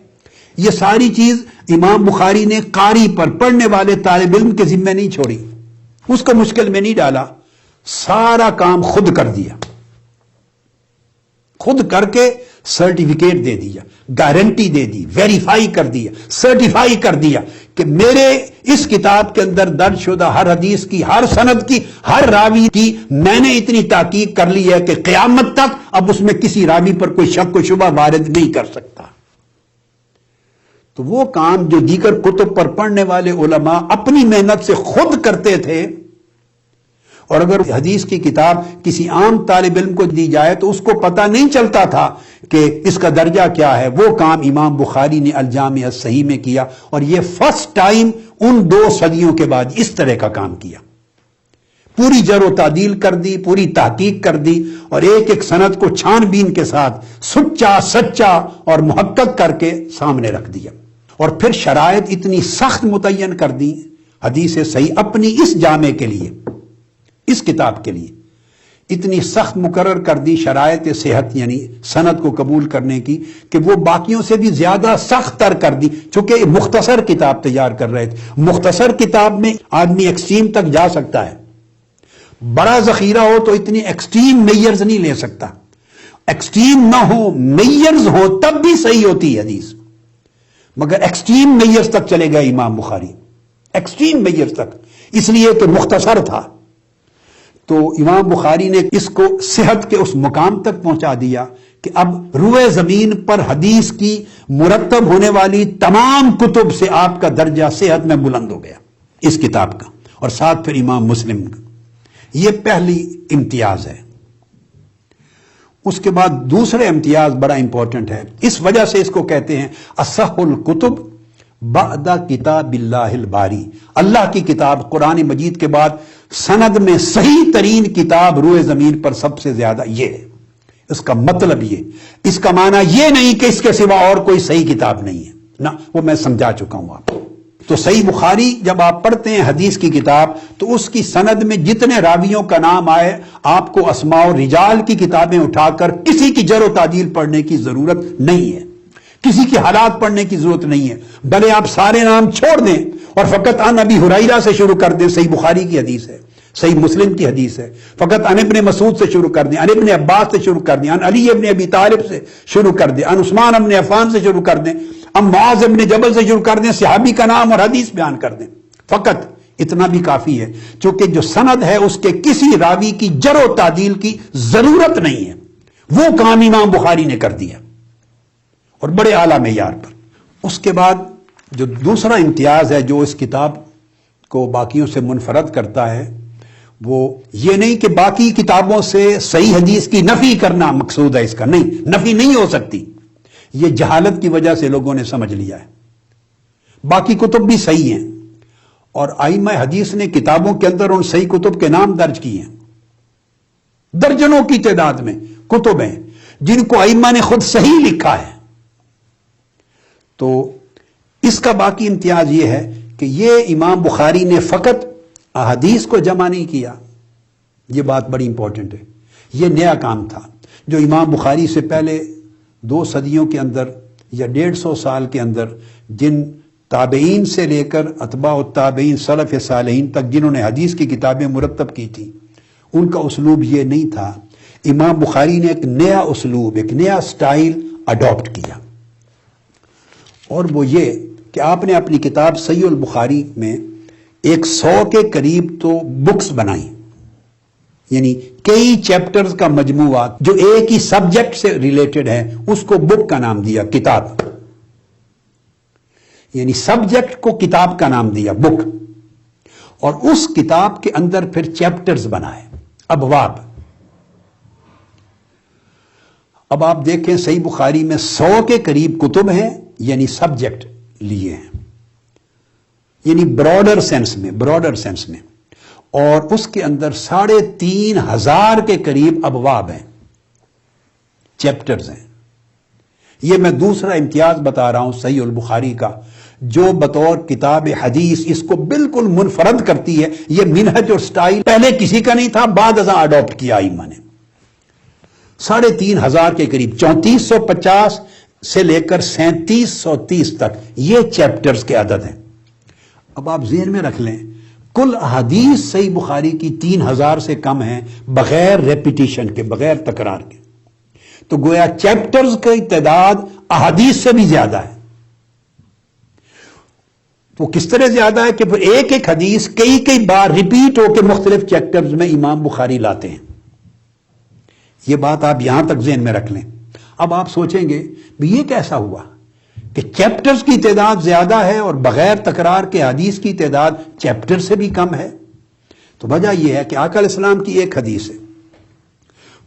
یہ ساری چیز امام بخاری نے قاری پر، پڑھنے والے طالب علم کے ذمے نہیں چھوڑی، اس کو مشکل میں نہیں ڈالا، سارا کام خود کر دیا، خود کر کے سرٹیفکیٹ دے دیا، گارنٹی دے دی، ویریفائی کر دیا، سرٹیفائی کر دیا کہ میرے اس کتاب کے اندر درج شدہ ہر حدیث کی، ہر سند کی، ہر راوی کی میں نے اتنی تحقیق کر لی ہے کہ قیامت تک اب اس میں کسی راوی پر کوئی شک و شبہ وارد نہیں کر سکتا۔ تو وہ کام جو دیگر کتب پر پڑھنے والے علماء اپنی محنت سے خود کرتے تھے، اور اگر حدیث کی کتاب کسی عام طالب علم کو دی جائے تو اس کو پتہ نہیں چلتا تھا کہ اس کا درجہ کیا ہے. وہ کام امام بخاری نے الجامع الصحیح میں کیا، اور یہ فرسٹ ٹائم ان 2 صدیوں کے بعد اس طرح کا کام کیا. پوری جر و تعدیل کر دی، پوری تحقیق کر دی، اور ایک ایک سند کو چھان بین کے ساتھ سچا اور محقق کر کے سامنے رکھ دیا. اور پھر شرائط اتنی سخت متعین کر دی حدیث صحیح اپنی اس جامع کے لیے، اس کتاب کے لیے اتنی سخت مقرر کر دی شرائط صحت، یعنی سند کو قبول کرنے کی، کہ وہ باقیوں سے بھی زیادہ سخت تر کر دی. چونکہ مختصر کتاب تیار کر رہے تھے، مختصر کتاب میں آدمی ایکسٹریم تک جا سکتا ہے. بڑا ذخیرہ ہو تو اتنی ایکسٹریم میئرز نہیں لے سکتا. ایکسٹریم نہ ہو، میئرز ہو، تب بھی صحیح ہوتی ہے حدیث. مگر ایکسٹریم میئرز تک چلے گئے امام بخاری، ایکسٹریم میئرز تک، اس لیے کہ مختصر تھا. تو امام بخاری نے اس کو صحت کے اس مقام تک پہنچا دیا کہ اب روئے زمین پر حدیث کی مرتب ہونے والی تمام کتب سے آپ کا درجہ صحت میں بلند ہو گیا اس کتاب کا، اور ساتھ پھر امام مسلم کا. یہ پہلی امتیاز ہے. اس کے بعد دوسرے امتیاز بڑا امپورٹنٹ ہے، اس وجہ سے اس کو کہتے ہیں اصح الکتب بعد کتاب اللہ الباری. اللہ کی کتاب قرآن مجید کے بعد سند میں صحیح ترین کتاب روئے زمین پر سب سے زیادہ یہ ہے. اس کا مطلب یہ، اس کا معنی یہ نہیں کہ اس کے سوا اور کوئی صحیح کتاب نہیں ہے، نہ، وہ میں سمجھا چکا ہوں آپ کو. تو صحیح بخاری جب آپ پڑھتے ہیں حدیث کی کتاب تو اس کی سند میں جتنے راویوں کا نام آئے آپ کو اسماء و رجال کی کتابیں اٹھا کر کسی کی جر و تعدیل پڑھنے کی ضرورت نہیں ہے، کسی کی حالات پڑھنے کی ضرورت نہیں ہے. بھلے آپ سارے نام چھوڑ دیں اور فقط عن ابی ہریرہ سے شروع کر دیں، صحیح بخاری کی حدیث ہے، صحیح مسلم کی حدیث ہے. فقط عن ابن مسعود سے شروع کر دیں، عن ابن عباس سے شروع کر دیں، عن علی ابن ابی طالب سے شروع کر دیں، عن عثمان ابن عفان سے شروع کر دیں، اب معاذ ابن جبل سے شروع کر دیں، صحابی کا نام اور حدیث بیان کر دیں. فقط اتنا بھی کافی ہے، چونکہ جو سند ہے اس کے کسی راوی کی جر و تعدیل کی ضرورت نہیں ہے. وہ کام امام بخاری نے کر دیا، اور بڑے اعلیٰ معیار پر. اس کے بعد جو دوسرا امتیاز ہے جو اس کتاب کو باقیوں سے منفرد کرتا ہے، وہ یہ نہیں کہ باقی کتابوں سے صحیح حدیث کی نفی کرنا مقصود ہے. اس کا نہیں، نفی نہیں ہو سکتی، یہ جہالت کی وجہ سے لوگوں نے سمجھ لیا ہے. باقی کتب بھی صحیح ہیں، اور ائمہ حدیث نے کتابوں کے اندر ان صحیح کتب کے نام درج کیے ہیں. درجنوں کی تعداد میں کتب ہیں جن کو ائمہ نے خود صحیح لکھا ہے. تو اس کا باقی امتیاز یہ ہے کہ یہ امام بخاری نے فقط احادیث کو جمع نہیں کیا. یہ بات بڑی امپورٹنٹ ہے. یہ نیا کام تھا جو امام بخاری سے پہلے 2 صدیوں کے اندر یا 150 سال کے اندر جن تابعین سے لے کر اتباع التابعین سلف صالحین تک جنہوں نے حدیث کی کتابیں مرتب کی تھیں، ان کا اسلوب یہ نہیں تھا. امام بخاری نے ایک نیا اسلوب، ایک نیا سٹائل اڈاپٹ کیا، اور وہ یہ کہ آپ نے اپنی کتاب صحیح البخاری میں 100 کے قریب تو بکس بنائی، یعنی کئی چیپٹرز کا مجموعہ جو ایک ہی سبجیکٹ سے ریلیٹڈ ہے، اس کو بک کا نام دیا، کتاب. یعنی سبجیکٹ کو کتاب کا نام دیا، بک. اور اس کتاب کے اندر پھر چیپٹرز بنائے، ابواب. اب آپ دیکھیں صحیح بخاری میں 100 کے قریب کتب ہیں، یعنی سبجیکٹ لیے ہیں، یعنی براڈر سینس میں، اور اس کے اندر 3500 کے قریب ابواب ہیں، چیپٹرز ہیں. یہ میں دوسرا امتیاز بتا رہا ہوں صحیح البخاری کا، جو بطور کتاب حدیث اس کو بالکل منفرد کرتی ہے. یہ منہج اور سٹائل پہلے کسی کا نہیں تھا، بعد ازاں اڈاپٹ کیا ائمہ نے. 3500 کے قریب، 3450 سے لے کر 3730 تک یہ چیپٹرز کے عدد ہیں. اب آپ ذہن میں رکھ لیں، کل احادیث صحیح بخاری کی 3000 سے کم ہیں، بغیر ریپیٹیشن کے، بغیر تکرار کے. تو گویا چیپٹرز کی تعداد احادیث سے بھی زیادہ ہے. تو کس طرح زیادہ ہے کہ پھر ایک ایک حدیث کئی بار ریپیٹ ہو کے مختلف چیپٹرز میں امام بخاری لاتے ہیں. یہ بات آپ یہاں تک ذہن میں رکھ لیں. اب آپ سوچیں گے بھی یہ کیسا ہوا کہ چیپٹرز کی تعداد زیادہ ہے اور بغیر تکرار کے حدیث کی تعداد چیپٹر سے بھی کم ہے. تو وجہ یہ ہے کہ آقا علیہ السلام کی ایک حدیث ہے،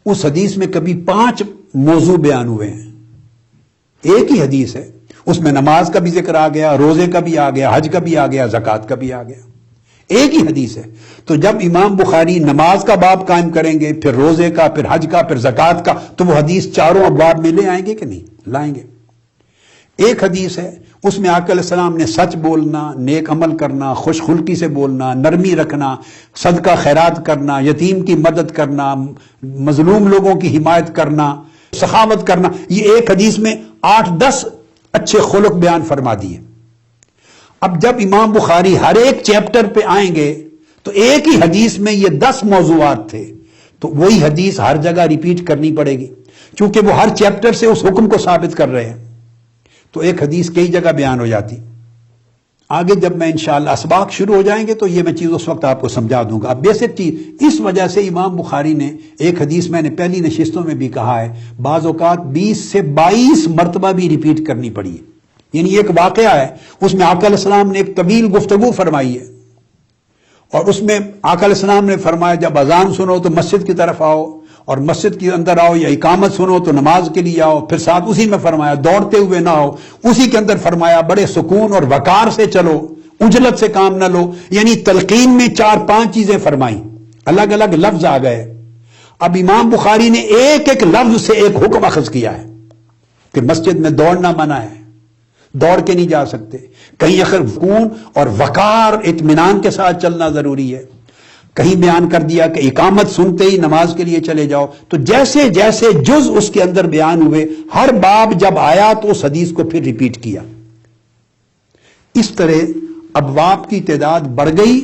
اس حدیث میں کبھی 5 موضوع بیان ہوئے ہیں، ایک ہی حدیث ہے، اس میں نماز کا بھی ذکر آ گیا، روزے کا بھی آ گیا، حج کا بھی آ گیا، زکوٰۃ کا بھی آ گیا، ایک ہی حدیث ہے۔ تو جب امام بخاری نماز کا باب قائم کریں گے، پھر روزے کا، پھر حج کا، پھر زکوٰۃ کا، تو وہ حدیث چاروں ابواب میں لے آئیں گے کہ نہیں؟ لائیں گے۔ ایک حدیث ہے، اس میں آقا علیہ السلام نے سچ بولنا، نیک عمل کرنا، خوش خلقی سے بولنا، نرمی رکھنا، صدقہ خیرات کرنا، یتیم کی مدد کرنا، مظلوم لوگوں کی حمایت کرنا، سخاوت کرنا، یہ ایک حدیث میں 8-10 اچھے خلق بیان فرما دیے۔ اب جب امام بخاری ہر ایک چیپٹر پہ آئیں گے تو ایک ہی حدیث میں یہ 10 موضوعات تھے، تو وہی حدیث ہر جگہ ریپیٹ کرنی پڑے گی، کیونکہ وہ ہر چیپٹر سے اس حکم کو ثابت کر رہے ہیں، تو ایک حدیث کئی جگہ بیان ہو جاتی۔ آگے جب میں انشاءاللہ اسباق شروع ہو جائیں گے تو یہ میں چیز اس وقت آپ کو سمجھا دوں گا۔ اب بیسک چیز، اس وجہ سے امام بخاری نے ایک حدیث، میں نے پہلی نشستوں میں بھی کہا ہے، بعض اوقات 20 سے 22 مرتبہ بھی ریپیٹ کرنی پڑی ہے۔ یعنی ایک واقعہ ہے، اس میں آقا علیہ السلام نے ایک طویل گفتگو فرمائی ہے، اور اس میں آقا علیہ السلام نے فرمایا جب اذان سنو تو مسجد کی طرف آؤ، اور مسجد کے اندر آؤ، یا اقامت سنو تو نماز کے لیے آؤ، پھر ساتھ اسی میں فرمایا دوڑتے ہوئے نہ آؤ، اسی کے اندر فرمایا بڑے سکون اور وقار سے چلو، عجلت سے کام نہ لو، یعنی تلقین میں 4-5 چیزیں فرمائیں، الگ الگ لفظ آ گئے۔ اب امام بخاری نے ایک ایک لفظ سے ایک حکم اخذ کیا ہے کہ مسجد میں دوڑنا منع ہے، دوڑ کے نہیں جا سکتے، کہیں اخر سکون اور وقار اطمینان کے ساتھ چلنا ضروری ہے، کہیں بیان کر دیا کہ اقامت سنتے ہی نماز کے لیے چلے جاؤ۔ تو جیسے جیسے جز اس کے اندر بیان ہوئے، ہر باب جب آیا تو اس حدیث کو پھر ریپیٹ کیا۔ اس طرح ابواب کی تعداد بڑھ گئی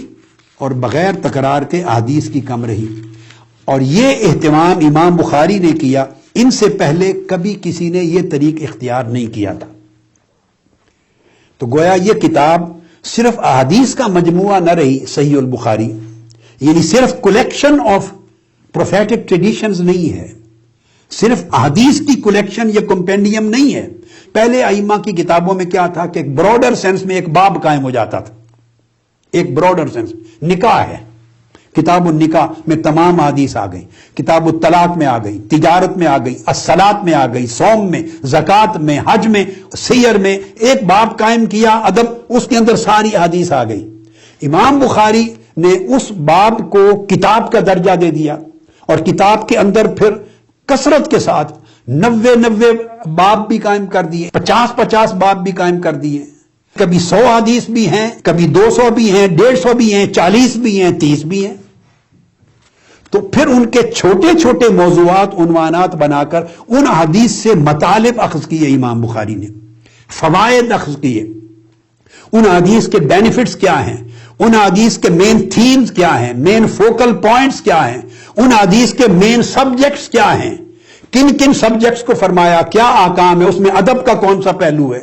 اور بغیر تکرار کے احادیث کی کم رہی، اور یہ اہتمام امام بخاری نے کیا، ان سے پہلے کبھی کسی نے یہ طریق اختیار نہیں کیا تھا۔ تو گویا یہ کتاب صرف احادیث کا مجموعہ نہ رہی صحیح البخاری، یعنی صرف کلیکشن آف پروفیٹک ٹریڈیشنز نہیں ہے، صرف احادیث کی کلیکشن یا کمپینڈیم نہیں ہے۔ پہلے ائمہ کی کتابوں میں کیا تھا کہ ایک براڈر سینس میں ایک باب قائم ہو جاتا تھا، ایک براڈر سینس، نکاح ہے، کتاب النکاح میں تمام احادیث آ گئی، کتاب الطلاق میں آ گئی، تجارت میں آ گئی، الصلاۃ میں آ گئی، صوم میں، زکوٰۃ میں، حج میں، سیر میں، ایک باب قائم کیا، ادب، اس کے اندر ساری احادیث آ گئی۔ امام بخاری نے اس باب کو کتاب کا درجہ دے دیا، اور کتاب کے اندر پھر کثرت کے ساتھ 90 باب بھی قائم کر دیے، 50 باب بھی قائم کر دیے، کبھی 100 حدیث بھی ہیں، کبھی 200 بھی ہیں، 150 بھی ہیں، 40 بھی ہیں، 30 بھی ہیں۔ تو پھر ان کے چھوٹے چھوٹے موضوعات، عنوانات بنا کر ان حدیث سے مطالب اخذ کیے امام بخاری نے، فوائد اخذ کیے، ان حدیث کے بینیفٹس کیا ہیں، ان حدیث کے مین تھیمز کیا ہیں، مین فوکل پوائنٹس کیا ہیں، ان حدیث کے مین سبجیکٹس کیا ہیں، کن کن سبجیکٹس کو فرمایا، کیا احکام ہے، اس میں ادب کا کون سا پہلو ہے،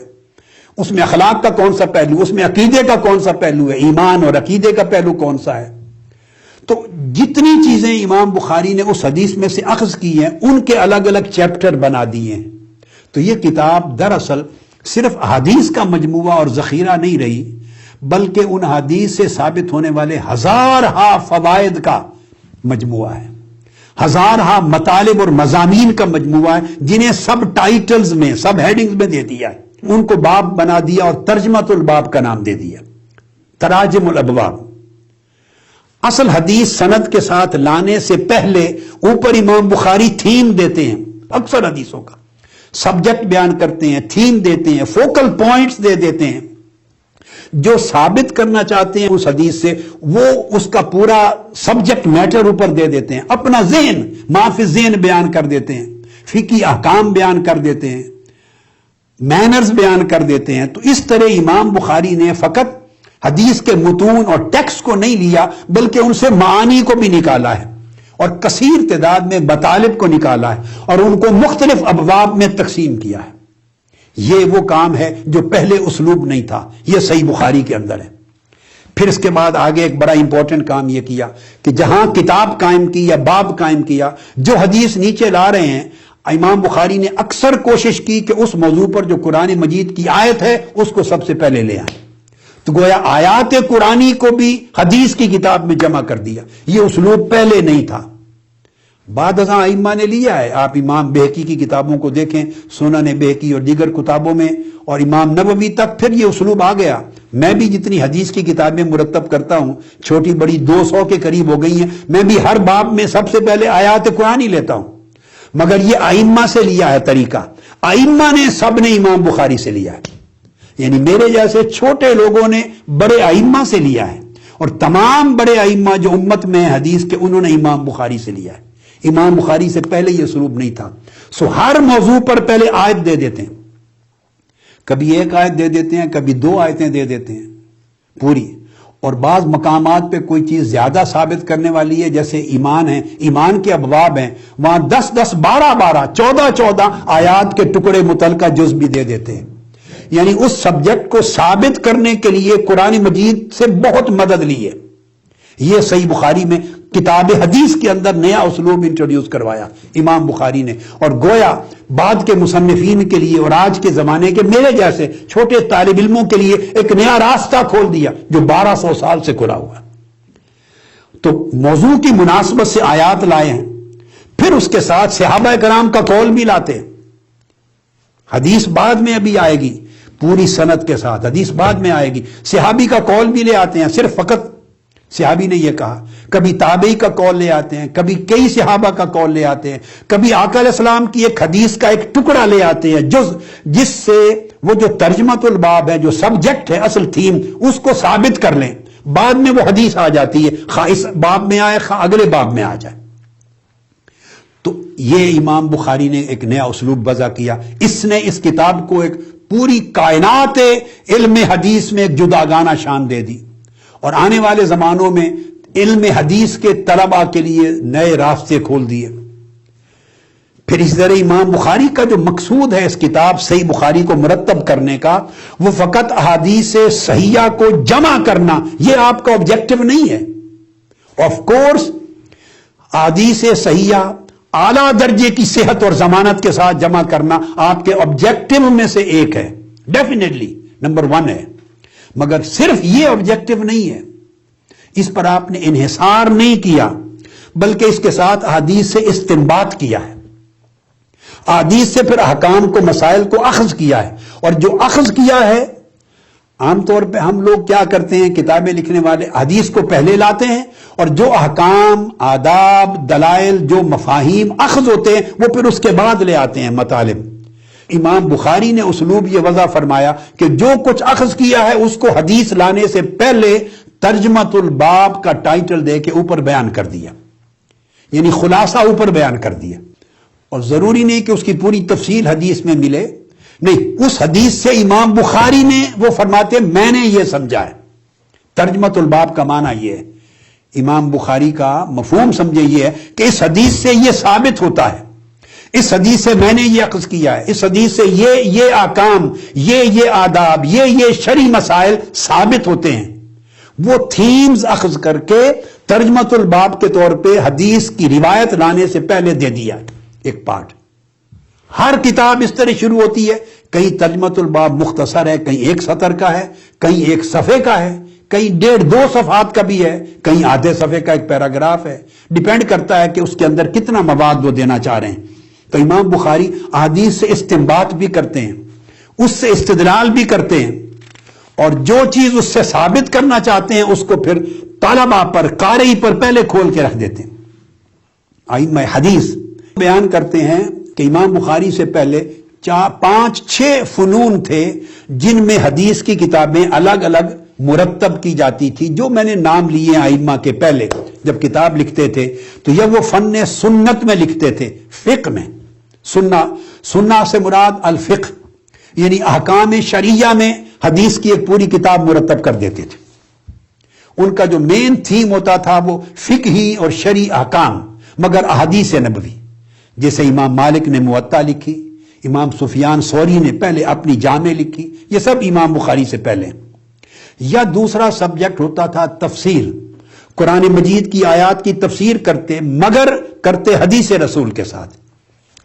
اس میں اخلاق کا کون سا پہلو، اس میں عقیدے کا کون سا پہلو ہے، ایمان اور عقیدے کا پہلو کون سا ہے۔ تو جتنی چیزیں امام بخاری نے اس حدیث میں سے اخذ کی ہیں، ان کے الگ الگ چیپٹر بنا دیے ہیں۔ تو یہ کتاب دراصل صرف احادیث کا مجموعہ اور ذخیرہ نہیں رہی، بلکہ ان حدیث سے ثابت ہونے والے ہزارہا فوائد کا مجموعہ ہے، ہزارہا مطالب اور مضامین کا مجموعہ ہے، جنہیں سب ٹائٹلز میں، سب ہیڈنگز میں دے دیا ہے، ان کو باب بنا دیا اور ترجمۃ الباب کا نام دے دیا، تراجم الابواب۔ اصل حدیث سند کے ساتھ لانے سے پہلے اوپر امام بخاری تھیم دیتے ہیں، اکثر حدیثوں کا سبجیکٹ بیان کرتے ہیں، تھیم دیتے ہیں، فوکل پوائنٹس دے دیتے ہیں، جو ثابت کرنا چاہتے ہیں اس حدیث سے، وہ اس کا پورا سبجیکٹ میٹر اوپر دے دیتے ہیں، اپنا ذہن، ما فی الذہن بیان کر دیتے ہیں، فقہی احکام بیان کر دیتے ہیں، مینرز بیان کر دیتے ہیں۔ تو اس طرح امام بخاری نے فقط حدیث کے متون اور ٹیکسٹ کو نہیں لیا، بلکہ ان سے معانی کو بھی نکالا ہے، اور کثیر تعداد میں مطالب کو نکالا ہے، اور ان کو مختلف ابواب میں تقسیم کیا ہے۔ یہ وہ کام ہے جو پہلے اسلوب نہیں تھا، یہ صحیح بخاری کے اندر ہے۔ پھر اس کے بعد آگے ایک بڑا امپورٹنٹ کام یہ کیا کہ جہاں کتاب قائم کی یا باب قائم کیا، جو حدیث نیچے لا رہے ہیں، امام بخاری نے اکثر کوشش کی کہ اس موضوع پر جو قرآن مجید کی آیت ہے اس کو سب سے پہلے لے آئیں۔ تو گویا آیات قرآنی کو بھی حدیث کی کتاب میں جمع کر دیا. یہ اسلوب پہلے نہیں تھا، بعد ازاں ائمہ نے لیا ہے. آپ امام بہقی کی کتابوں کو دیکھیں، سنن بہقی اور دیگر کتابوں میں، اور امام نووی تک پھر یہ اسلوب آ گیا. میں بھی جتنی حدیث کی کتابیں مرتب کرتا ہوں، چھوٹی بڑی 200 کے قریب ہو گئی ہیں، میں بھی ہر باب میں سب سے پہلے آیات قرآنی لیتا ہوں. مگر یہ ائمہ سے لیا ہے طریقہ. ائمہ نے سب نے امام بخاری سے لیا ہے، یعنی میرے جیسے چھوٹے لوگوں نے بڑے ائمہ سے لیا ہے، اور تمام بڑے ائمہ جو امت میں حدیث کے انہوں نے امام بخاری سے لیا ہے. امام بخاری سے پہلے یہ اسلوب نہیں تھا. سو ہر موضوع پر پہلے آیت دے دیتے ہیں، کبھی ایک آیت دے دیتے ہیں، کبھی 2 آیتیں دے دیتے ہیں پوری. اور بعض مقامات پہ کوئی چیز زیادہ ثابت کرنے والی ہے، جیسے ایمان ہے، ایمان کے ابواب ہیں، وہاں 10 12 14 آیات کے ٹکڑے متعلقہ جز بھی دے دیتے ہیں. یعنی اس سبجیکٹ کو ثابت کرنے کے لیے قرآن مجید سے بہت مدد لی ہے. یہ صحیح بخاری میں کتاب حدیث کے اندر نیا اسلوب انٹروڈیوس کروایا امام بخاری نے، اور گویا بعد کے مصنفین کے لیے اور آج کے زمانے کے میرے جیسے چھوٹے طالب علموں کے لیے ایک نیا راستہ کھول دیا جو 1200 سال سے کھلا ہوا. تو موضوع کی مناسبت سے آیات لائے ہیں، پھر اس کے ساتھ صحابہ کرام کا قول بھی لاتے ہیں. حدیث بعد میں ابھی آئے گی پوری سند کے ساتھ، حدیث بعد میں آئے گی. صحابی کا قول بھی لے آتے ہیں، صرف فقط صحابی نے یہ کہا. کبھی تابعی کا قول لے آتے ہیں، کبھی کئی صحابہ کا قول لے آتے ہیں، کبھی آقا علیہ السلام کی ایک حدیث کا ایک ٹکڑا لے آتے ہیں جس سے وہ جو ترجمۃ الباب ہے، جو سبجیکٹ ہے، اصل تھیم، اس کو ثابت کر لیں. بعد میں وہ حدیث آ جاتی ہے، خواہ اس باب میں آئے خواہ اگلے باب میں آ جائے. تو یہ امام بخاری نے ایک نیا اسلوب وضع کیا. اس نے اس کتاب کو ایک پوری کائنات علم حدیث میں ایک جداگانہ شان دے دی، اور آنے والے زمانوں میں علم حدیث کے طلباء کے لیے نئے راستے کھول دیے. پھر اس طرح امام بخاری کا جو مقصود ہے اس کتاب صحیح بخاری کو مرتب کرنے کا، وہ فقط احادیث صحیحہ کو جمع کرنا، یہ آپ کا آبجیکٹو نہیں ہے. آف کورس احادیث صحیحہ اعلیٰ درجے کی صحت اور ضمانت کے ساتھ جمع کرنا آپ کے آبجیکٹو میں سے ایک ہے، ڈیفینیٹلی نمبر 1 ہے. مگر صرف یہ آبجیکٹو نہیں ہے، اس پر آپ نے انحصار نہیں کیا، بلکہ اس کے ساتھ احادیث سے استنباط کیا ہے. احادیث سے پھر احکام کو، مسائل کو اخذ کیا ہے. اور جو اخذ کیا ہے، عام طور پہ ہم لوگ کیا کرتے ہیں، کتابیں لکھنے والے حدیث کو پہلے لاتے ہیں، اور جو احکام، آداب، دلائل، جو مفاہیم اخذ ہوتے ہیں وہ پھر اس کے بعد لے آتے ہیں مطالب. امام بخاری نے اسلوب یہ وضع فرمایا کہ جو کچھ اخذ کیا ہے اس کو حدیث لانے سے پہلے ترجمۃ الباب کا ٹائٹل دے کے اوپر بیان کر دیا، یعنی خلاصہ اوپر بیان کر دیا. اور ضروری نہیں کہ اس کی پوری تفصیل حدیث میں ملے، نہیں، اس حدیث سے امام بخاری نے وہ فرماتے میں نے یہ سمجھا ہے. ترجمۃ الباب کا معنی یہ ہے، امام بخاری کا مفہوم سمجھے یہ ہے کہ اس حدیث سے یہ ثابت ہوتا ہے، اس حدیث سے میں نے یہ اخذ کیا ہے، اس حدیث سے یہ احکام، یہ آداب، یہ شرعی مسائل ثابت ہوتے ہیں. وہ تھیمز اخذ کر کے ترجمۃ الباب کے طور پہ حدیث کی روایت لانے سے پہلے دے دیا ایک پارٹ. ہر کتاب اس طرح شروع ہوتی ہے، کہیں ترجمۃ الباب مختصر ہے، کہیں 1 سطر کا ہے، کہیں 1 صفحے کا ہے، کہیں 1.5-2 صفحات کا بھی ہے، کہیں آدھے صفحے کا ایک پیراگراف ہے. ڈیپینڈ کرتا ہے کہ اس کے اندر کتنا مواد وہ دینا چاہ رہے ہیں. تو امام بخاری احادیث سے استنباط بھی کرتے ہیں، اس سے استدلال بھی کرتے ہیں، اور جو چیز اس سے ثابت کرنا چاہتے ہیں اس کو پھر طلباء پر، قاری پر پہلے کھول کے رکھ دیتے ہیں. ائمہ حدیث بیان کرتے ہیں کہ امام بخاری سے پہلے 5-6 فنون تھے جن میں حدیث کی کتابیں الگ الگ مرتب کی جاتی تھی، جو میں نے نام لیے ہیں ائمہ کے. پہلے جب کتاب لکھتے تھے تو یہ وہ فن سنت میں لکھتے تھے، فقہ میں. سنہ سے مراد الفقہ، یعنی احکام شرعیہ میں حدیث کی ایک پوری کتاب مرتب کر دیتے تھے. ان کا جو مین تھیم ہوتا تھا وہ فقہی اور شرعی احکام، مگر احادیث نبوی. جیسے امام مالک نے موطا لکھی، امام سفیان ثوری نے پہلے اپنی جامع لکھی، یہ سب امام بخاری سے پہلے. یا دوسرا سبجیکٹ ہوتا تھا تفسیر، قرآن مجید کی آیات کی تفسیر کرتے، مگر کرتے حدیث رسول کے ساتھ.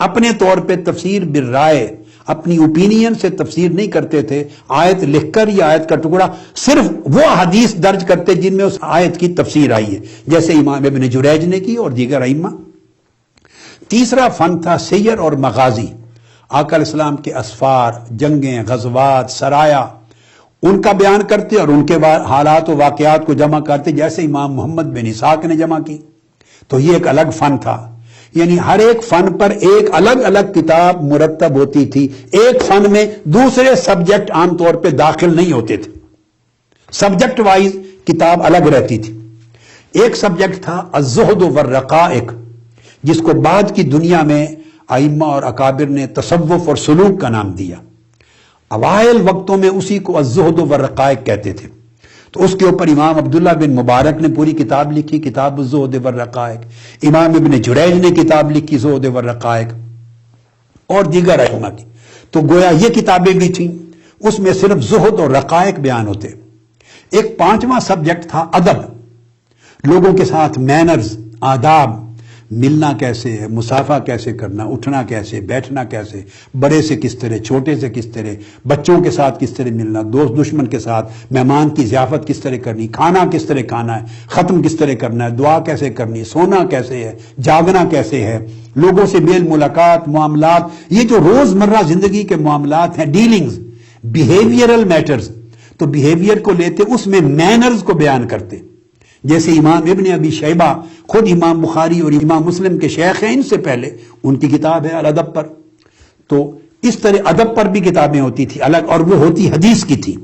اپنے طور پہ تفسیر بالرائے، اپنی اوپینین سے تفسیر نہیں کرتے تھے، آیت لکھ کر یا آیت کا ٹکڑا صرف وہ حدیث درج کرتے جن میں اس آیت کی تفسیر آئی ہے، جیسے امام ابن جریج نے کی اور دیگر ائمہ۔ تیسرا فن تھا سیر اور مغازی، آقا علیہ السلام کے اسفار، جنگیں، غزوات، سرایا، ان کا بیان کرتے اور ان کے حالات و واقعات کو جمع کرتے، جیسے امام محمد بن اسحاق نے جمع کی۔ تو یہ ایک الگ فن تھا، یعنی ہر ایک فن پر ایک الگ الگ کتاب مرتب ہوتی تھی، ایک فن میں دوسرے سبجیکٹ عام طور پہ داخل نہیں ہوتے تھے، سبجیکٹ وائز کتاب الگ رہتی تھی۔ ایک سبجیکٹ تھا الزہد والرقائق، جس کو بعد کی دنیا میں ائمہ اور اکابر نے تصوف اور سلوک کا نام دیا، اوائل وقتوں میں اسی کو الزہد والرقائق کہتے تھے۔ تو اس کے اوپر امام عبداللہ بن مبارک نے پوری کتاب لکھی، کتاب الزہد والرقائق، امام ابن جریج نے کتاب لکھی زہد والرقائق، اور دیگر ائمہ کی۔ تو گویا یہ کتابیں بھی تھیں، اس میں صرف زہد اور رقائق بیان ہوتے۔ ایک پانچواں سبجیکٹ تھا ادب، لوگوں کے ساتھ مینرز، آداب، ملنا کیسے ہے، مصافحہ کیسے کرنا، اٹھنا کیسے، بیٹھنا کیسے، بڑے سے کس طرح، چھوٹے سے کس طرح، بچوں کے ساتھ کس طرح ملنا، دوست دشمن کے ساتھ، مہمان کی ضیافت کس طرح کرنی، کھانا کس طرح کھانا ہے، ختم کس طرح کرنا ہے، دعا کیسے کرنی، سونا کیسے ہے، جاگنا کیسے ہے، لوگوں سے میل ملاقات، معاملات، یہ جو روز مرہ زندگی کے معاملات ہیں، ڈیلنگز، بیہیویئرل میٹرز، تو بیہیویئر کو لیتے اس میں مینرز کو بیان کرتے، جیسے امام ابن ابی شیبہ خود امام بخاری اور امام مسلم کے شیخ ہیں، ان سے پہلے ان کی کتاب ہے الادب پر۔ تو اس طرح ادب پر بھی کتابیں ہوتی تھی الگ، اور وہ ہوتی حدیث کی تھی۔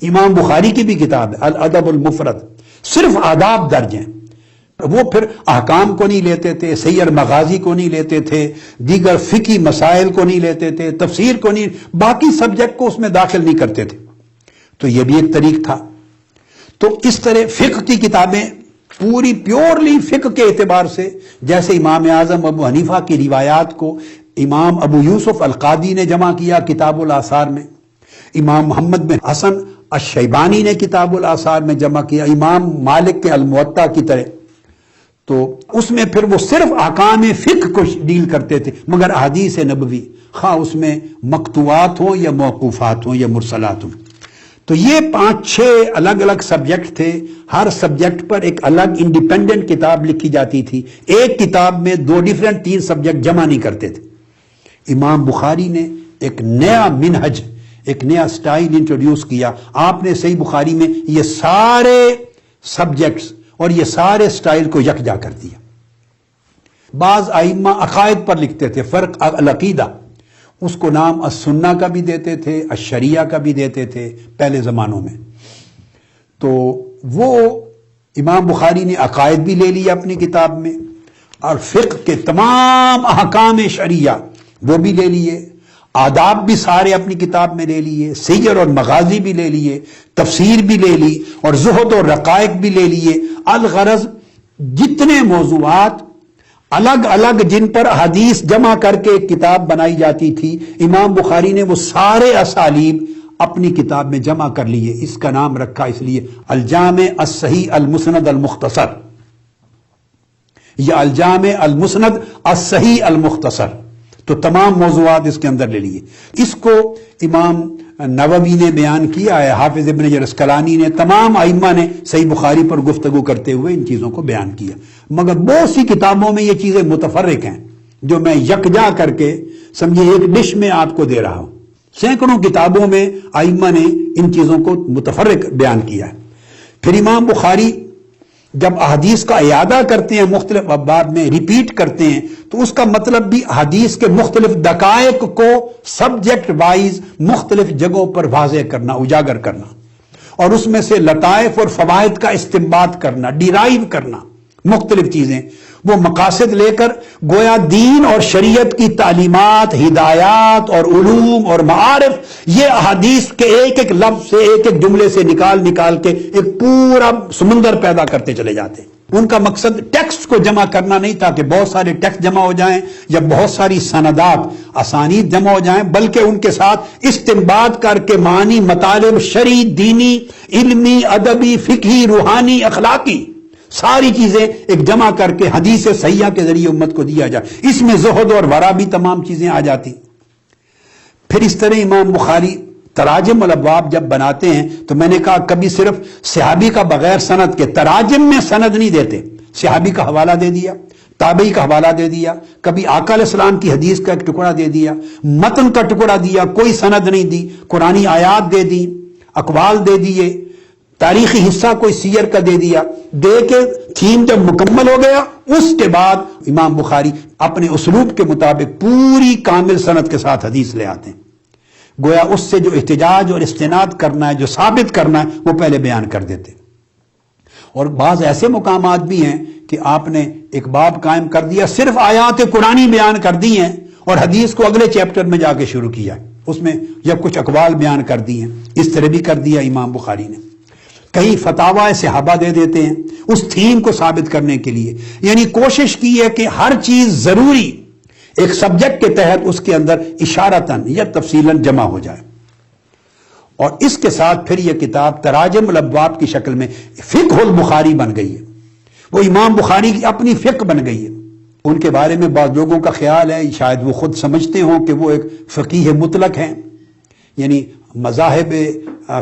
امام بخاری کی بھی کتاب ہے الادب المفرد، صرف آداب درج ہیں، وہ پھر احکام کو نہیں لیتے تھے، سیر مغازی کو نہیں لیتے تھے، دیگر فقہی مسائل کو نہیں لیتے تھے، تفسیر کو نہیں، باقی سبجیکٹ کو اس میں داخل نہیں کرتے تھے۔ تو یہ بھی ایک طریق تھا۔ تو اس طرح فقہ کی کتابیں پوری پیورلی فقہ کے اعتبار سے، جیسے امام اعظم ابو حنیفہ کی روایات کو امام ابو یوسف القاضی نے جمع کیا کتاب الآثار میں، امام محمد بن حسن الشیبانی نے کتاب الآثار میں جمع کیا، امام مالک کے الموطا کی طرح، تو اس میں پھر وہ صرف احکام فقہ کو ڈیل کرتے تھے، مگر احادیث نبوی خواہ اس میں مقطوعات ہوں یا موقوفات ہوں یا مرسلات ہوں۔ تو یہ 5-6 الگ الگ سبجیکٹ تھے، ہر سبجیکٹ پر ایک الگ انڈیپینڈنٹ کتاب لکھی جاتی تھی، ایک کتاب میں 2 ڈیفرنٹ 3 سبجیکٹ جمع نہیں کرتے تھے۔ امام بخاری نے ایک نیا منہج، ایک نیا سٹائل انٹروڈیوس کیا، آپ نے صحیح بخاری میں یہ سارے سبجیکٹس اور یہ سارے سٹائل کو یکجا کر دیا۔ بعض ائمہ عقائد پر لکھتے تھے، فرق العقیدہ، اس کو نام السنہ کا بھی دیتے تھے، الشریعہ کا بھی دیتے تھے پہلے زمانوں میں۔ تو وہ امام بخاری نے عقائد بھی لے لیا اپنی کتاب میں، اور فقہ کے تمام احکام شریعہ وہ بھی لے لیے، آداب بھی سارے اپنی کتاب میں لے لیے، سیر اور مغازی بھی لے لیے، تفسیر بھی لے لی، اور زہد اور رقائق بھی لے لیے۔ الغرض جتنے موضوعات الگ الگ جن پر حدیث جمع کر کے ایک کتاب بنائی جاتی تھی، امام بخاری نے وہ سارے اسالیب اپنی کتاب میں جمع کر لیے۔ اس کا نام رکھا اس لیے الجامع الصحیح المسند المختصر، یا الجامع المسند الصحیح المختصر، تو تمام موضوعات اس کے اندر لے لیے۔ اس کو امام نووی نے بیان کیا ہے، حافظ ابن حجر اسقلانی نے، تمام ائمہ نے صحیح بخاری پر گفتگو کرتے ہوئے ان چیزوں کو بیان کیا، مگر بہت سی کتابوں میں یہ چیزیں متفرق ہیں، جو میں یکجا کر کے سمجھے ایک ڈش میں آپ کو دے رہا ہوں۔ سینکڑوں کتابوں میں ائمہ نے ان چیزوں کو متفرق بیان کیا ہے۔ پھر امام بخاری جب احادیث کا اعادہ کرتے ہیں، مختلف ابواب میں ریپیٹ کرتے ہیں، تو اس کا مطلب بھی حدیث کے مختلف دقائق کو سبجیکٹ وائز مختلف جگہوں پر واضح کرنا، اجاگر کرنا، اور اس میں سے لطائف اور فوائد کا استنباط کرنا، ڈیرائیو کرنا، مختلف چیزیں، وہ مقاصد لے کر گویا دین اور شریعت کی تعلیمات، ہدایات اور علوم اور معارف، یہ احادیث کے ایک ایک لفظ سے، ایک ایک جملے سے نکال کے ایک پورا سمندر پیدا کرتے چلے جاتے ہیں۔ ان کا مقصد ٹیکسٹ کو جمع کرنا نہیں تھا کہ بہت سارے ٹیکسٹ جمع ہو جائیں یا بہت ساری سندات اسانید جمع ہو جائیں، بلکہ ان کے ساتھ استنباط کر کے معنی، مطالب شرعی، دینی، علمی، ادبی، فقہی، روحانی، اخلاقی، ساری چیزیں ایک جمع کر کے حدیث صحیحہ کے ذریعے امت کو دیا جائے۔ اس میں زہد اور ورع بھی تمام چیزیں آ جاتی۔ پھر اس طرح امام بخاری تراجم الابواب جب بناتے ہیں تو میں نے کہا کبھی صرف صحابی کا بغیر سند کے تراجم میں سند نہیں دیتے، صحابی کا حوالہ دے دیا، تابعی کا حوالہ دے دیا، کبھی آقا علیہ السلام کی حدیث کا ایک ٹکڑا دے دیا، متن کا ٹکڑا دیا، کوئی سند نہیں دی، قرآنی آیات دے دی، اقوال دے دیے، تاریخی حصہ کوئی سیر کا دے دیا، دے کے تھیم جب مکمل ہو گیا اس کے بعد امام بخاری اپنے اسلوب کے مطابق پوری کامل سند کے ساتھ حدیث لے آتے ہیں، گویا اس سے جو احتجاج اور استناد کرنا ہے، جو ثابت کرنا ہے، وہ پہلے بیان کر دیتے۔ اور بعض ایسے مقامات بھی ہیں کہ آپ نے ایک باب قائم کر دیا، صرف آیات قرآنی بیان کر دی ہیں اور حدیث کو اگلے چیپٹر میں جا کے شروع کیا، اس میں یا کچھ اقوال بیان کر دی ہیں، اس طرح بھی کر دیا امام بخاری نے۔ کئی فتاوی صحابہ دے دیتے ہیں اس تھیم کو ثابت کرنے کے لیے، یعنی کوشش کی ہے کہ ہر چیز ضروری ایک سبجیکٹ کے تحت اس کے اندر اشارتاً یا تفصیلاً جمع ہو جائے۔ اور اس کے ساتھ پھر یہ کتاب تراجم الابواب کی شکل میں فقہ البخاری بن گئی ہے، وہ امام بخاری کی اپنی فقہ بن گئی ہے۔ ان کے بارے میں بعض لوگوں کا خیال ہے، شاید وہ خود سمجھتے ہوں کہ وہ ایک فقیہ مطلق ہیں، یعنی مذاہب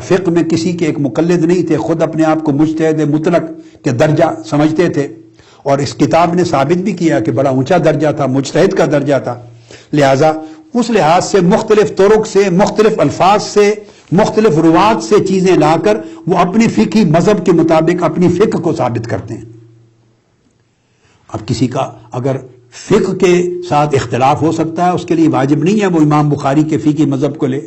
فقہ میں کسی کے ایک مقلد نہیں تھے، خود اپنے آپ کو مجتہد مطلق کے درجہ سمجھتے تھے، اور اس کتاب نے ثابت بھی کیا کہ بڑا اونچا درجہ تھا، مجتہد کا درجہ تھا۔ لہٰذا اس لحاظ سے مختلف طرق سے، مختلف الفاظ سے، مختلف روات سے چیزیں لا کر وہ اپنے فقہی مذہب کے مطابق اپنی فقہ کو ثابت کرتے ہیں۔ اب کسی کا اگر فقہ کے ساتھ اختلاف ہو سکتا ہے، اس کے لیے واجب نہیں ہے وہ امام بخاری کے فقہی مذہب کو لے،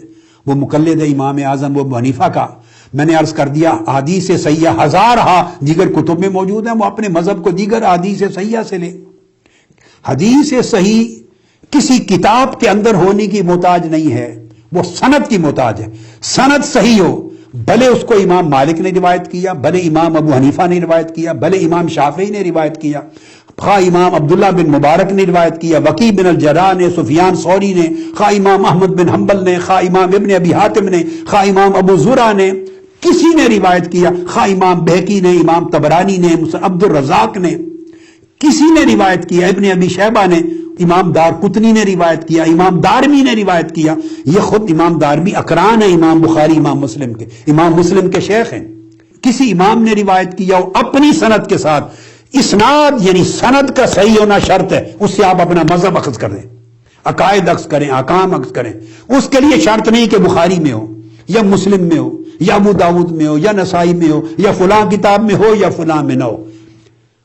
وہ مقلد ہے امام اعظم ابو حنیفہ کا۔ میں نے عرض کر دیا احادیث صحیحہ ہزارہا دیگر کتب میں موجود ہیں، وہ اپنے مذہب کو دیگر احادیث صحیحہ سے لے۔ حدیث صحیح کسی کتاب کے اندر ہونے کی محتاج نہیں ہے، وہ سند کی محتاج ہے۔ سند صحیح ہو، بھلے اس کو امام مالک نے روایت کیا، بھلے امام ابو حنیفہ نے روایت کیا، بھلے امام شافعی نے روایت کیا، خواہ امام عبداللہ بن مبارک نے روایت کیا، وکیع بن الجراح نے، سفیان ثوری نے، خواہ امام احمد بن حنبل نے، خواہ امام ابن ابی حاتم نے، خواہ امام ابو زرع نے، کسی نے روایت کیا، خواہ امام بہقی نے، امام طبرانی نے، عبد الرزاق نے، کسی نے روایت کیا، ابن ابی شیبہ نے، امام دارقطنی نے روایت کیا، امام دارمی نے روایت کیا۔ یہ خود امام دارمی اقران ہے امام بخاری امام مسلم کے، امام مسلم کے شیخ ہیں۔ کسی امام نے روایت کیا ہو اپنی سند کے ساتھ، اسناد یعنی سند کا صحیح ہونا شرط ہے، اس سے آپ اپنا مذہب اخذ کر دیں، عقائد اخذ کریں، احکام اخذ کریں۔ اس کے لیے شرط نہیں کہ بخاری میں ہو یا مسلم میں ہو یا ابو داود میں ہو یا نسائی میں ہو یا فلاں کتاب میں ہو یا فلاں میں نہ ہو۔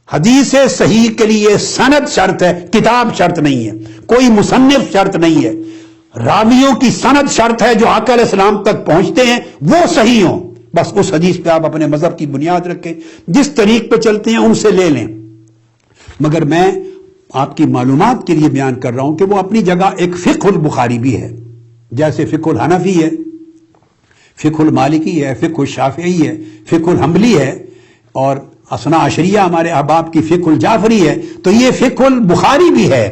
حدیث صحیح کے لیے سند شرط ہے، کتاب شرط نہیں ہے، کوئی مصنف شرط نہیں ہے۔ راویوں کی سند شرط ہے، جو آقا علیہ السلام تک پہنچتے ہیں وہ صحیح ہوں، بس اس حدیث پہ آپ اپنے مذہب کی بنیاد رکھیں، جس طریق پہ چلتے ہیں ان سے لے لیں۔ مگر میں آپ کی معلومات کے لیے بیان کر رہا ہوں کہ وہ اپنی جگہ ایک فقہ البخاری بھی ہے، جیسے فقہ الحنفی ہے، فقہ المالکی ہے، فقہ الشافعی ہے، فقہ الحنبلی ہے، اور اثنا عشریہ ہمارے احباب کی فقہ الجعفری ہے، تو یہ فقہ البخاری بھی ہے۔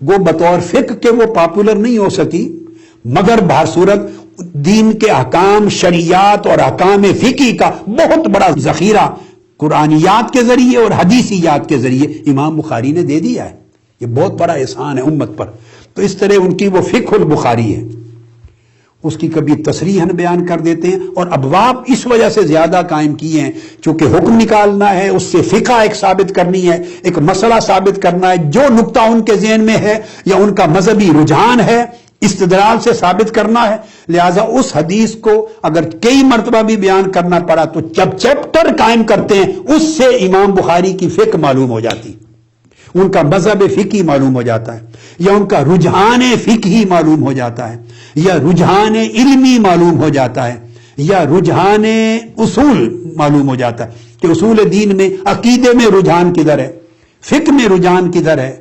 وہ بطور فقہ کے وہ پاپولر نہیں ہو سکی، مگر بہر صورت دین کے احکام، شریعات اور احکام فقہی کا بہت بڑا ذخیرہ قرآنیات کے ذریعے اور حدیثیات کے ذریعے امام بخاری نے دے دیا ہے۔ یہ بہت بڑا احسان ہے امت پر۔ تو اس طرح ان کی وہ فقہ البخاری ہے، اس کی کبھی تصریحاً بیان کر دیتے ہیں، اور ابواب اس وجہ سے زیادہ قائم کیے ہیں چونکہ حکم نکالنا ہے، اس سے فقہ ایک ثابت کرنی ہے، ایک مسئلہ ثابت کرنا ہے، جو نقطہ ان کے ذہن میں ہے یا ان کا مذہبی رجحان ہے استدلال سے ثابت کرنا ہے۔ لہذا اس حدیث کو اگر کئی مرتبہ بھی بیان کرنا پڑا تو جب چیپٹر قائم کرتے ہیں اس سے امام بخاری کی فقہ معلوم ہو جاتی، ان کا مذہب فقہی معلوم ہو جاتا ہے، یا ان کا رجحان فقہی معلوم ہو جاتا ہے، یا رجحان علمی معلوم ہو جاتا ہے، یا رجحان اصول معلوم ہو جاتا ہے کہ اصول دین میں عقیدے میں رجحان کدھر ہے، فقہ میں رجحان کدھر ہے،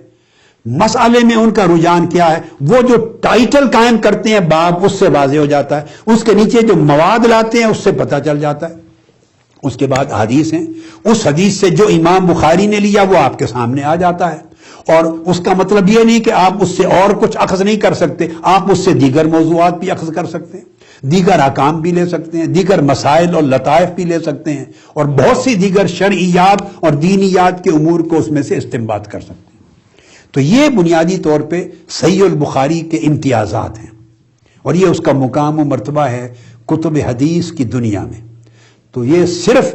مسئلے میں ان کا رجحان کیا ہے۔ وہ جو ٹائٹل قائم کرتے ہیں باب، اس سے واضح ہو جاتا ہے، اس کے نیچے جو مواد لاتے ہیں اس سے پتہ چل جاتا ہے۔ اس کے بعد حدیث ہیں، اس حدیث سے جو امام بخاری نے لیا وہ آپ کے سامنے آ جاتا ہے، اور اس کا مطلب یہ نہیں کہ آپ اس سے اور کچھ اخذ نہیں کر سکتے، آپ اس سے دیگر موضوعات بھی اخذ کر سکتے ہیں، دیگر احکام بھی لے سکتے ہیں، دیگر مسائل اور لطائف بھی لے سکتے ہیں، اور بہت سی دیگر شرعیات اور دینیات کے امور کو اس میں سے استنباط کر سکتے ہیں۔ تو یہ بنیادی طور پہ صحیح البخاری کے امتیازات ہیں۔ اور یہ اس کا مقام و مرتبہ ہے کتب حدیث کی دنیا میں۔ تو یہ صرف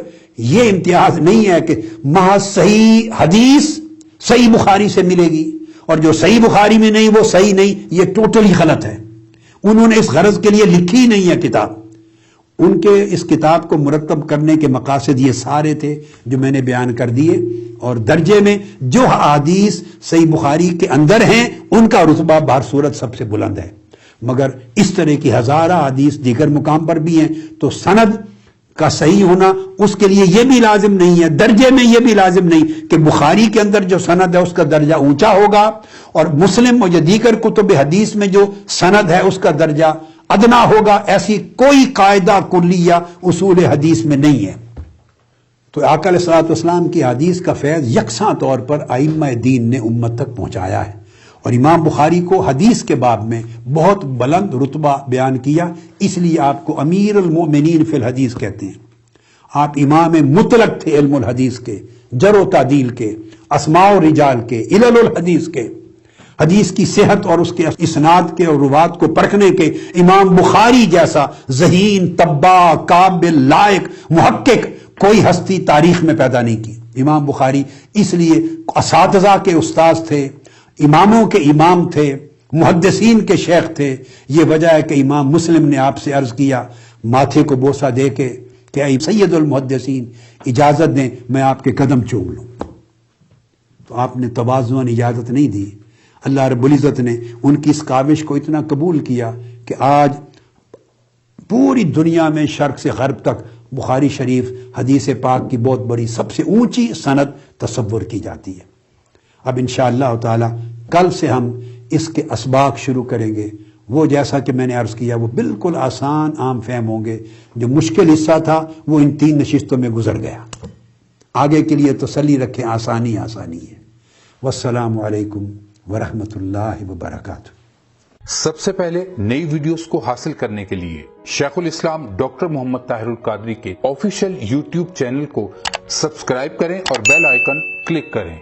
یہ امتیاز نہیں ہے کہ محض صحیح حدیث صحیح بخاری سے ملے گی اور جو صحیح بخاری میں نہیں وہ صحیح نہیں، یہ ٹوٹلی غلط ہے۔ انہوں نے اس غرض کے لیے لکھی نہیں ہے کتاب، ان کے اس کتاب کو مرتب کرنے کے مقاصد یہ سارے تھے جو میں نے بیان کر دیے، اور درجے میں جو احادیث صحیح بخاری کے اندر ہیں ان کا رتبہ بہر صورت سب سے بلند ہے، مگر اس طرح کی ہزارہ حدیث دیگر مقام پر بھی ہیں، تو سند کا صحیح ہونا اس کے لیے یہ بھی لازم نہیں ہے، درجے میں یہ بھی لازم نہیں کہ بخاری کے اندر جو سند ہے اس کا درجہ اونچا ہوگا اور مسلم اور دیگر کتب حدیث میں جو سند ہے اس کا درجہ ادنا ہوگا، ایسی کوئی قاعدہ کلیہ اصول حدیث میں نہیں ہے۔ تو آقا علیہ الصلوۃ والسلام کی حدیث کا فیض یکساں طور پر ائمہ دین نے امت تک پہنچایا ہے، اور امام بخاری کو حدیث کے باب میں بہت بلند رتبہ بیان کیا، اس لیے آپ کو امیر المؤمنین فی الحدیث کہتے ہیں۔ آپ امام مطلق تھے علم الحدیث کے، جرح و تعدیل کے، اسماء و رجال کے، علل الحدیث کے، حدیث کی صحت اور اس کے اسناد کے اور روات کو پرکھنے کے امام بخاری جیسا ذہین، طباع، قابل، لائق، محقق کوئی ہستی تاریخ میں پیدا نہیں کی۔ امام بخاری اس لیے اساتذہ کے استاذ تھے، اماموں کے امام تھے، محدثین کے شیخ تھے۔ یہ وجہ ہے کہ امام مسلم نے آپ سے عرض کیا ماتھے کو بوسہ دے کے کہ اے سید المحدثین اجازت دیں میں آپ کے قدم چوم لوں، تو آپ نے تواضعاً اجازت نہیں دی۔ اللہ رب العزت نے ان کی اس کاوش کو اتنا قبول کیا کہ آج پوری دنیا میں شرق سے غرب تک بخاری شریف حدیث پاک کی بہت بڑی سب سے اونچی سند تصور کی جاتی ہے۔ اب انشاءاللہ تعالی کل سے ہم اس کے اسباق شروع کریں گے، وہ جیسا کہ میں نے عرض کیا وہ بالکل آسان عام فہم ہوں گے، جو مشکل حصہ تھا وہ ان 3 نشستوں میں گزر گیا۔ آگے کے لیے تسلی رکھیں، آسانی آسانی ہے۔ والسلام علیکم ورحمۃ اللہ وبرکاتہ۔ سب سے پہلے نئی ویڈیوز کو حاصل کرنے کے لیے شیخ الاسلام ڈاکٹر محمد طاہر القادری کے آفیشیل یوٹیوب چینل کو سبسکرائب کریں اور بیل آئیکن کلک کریں۔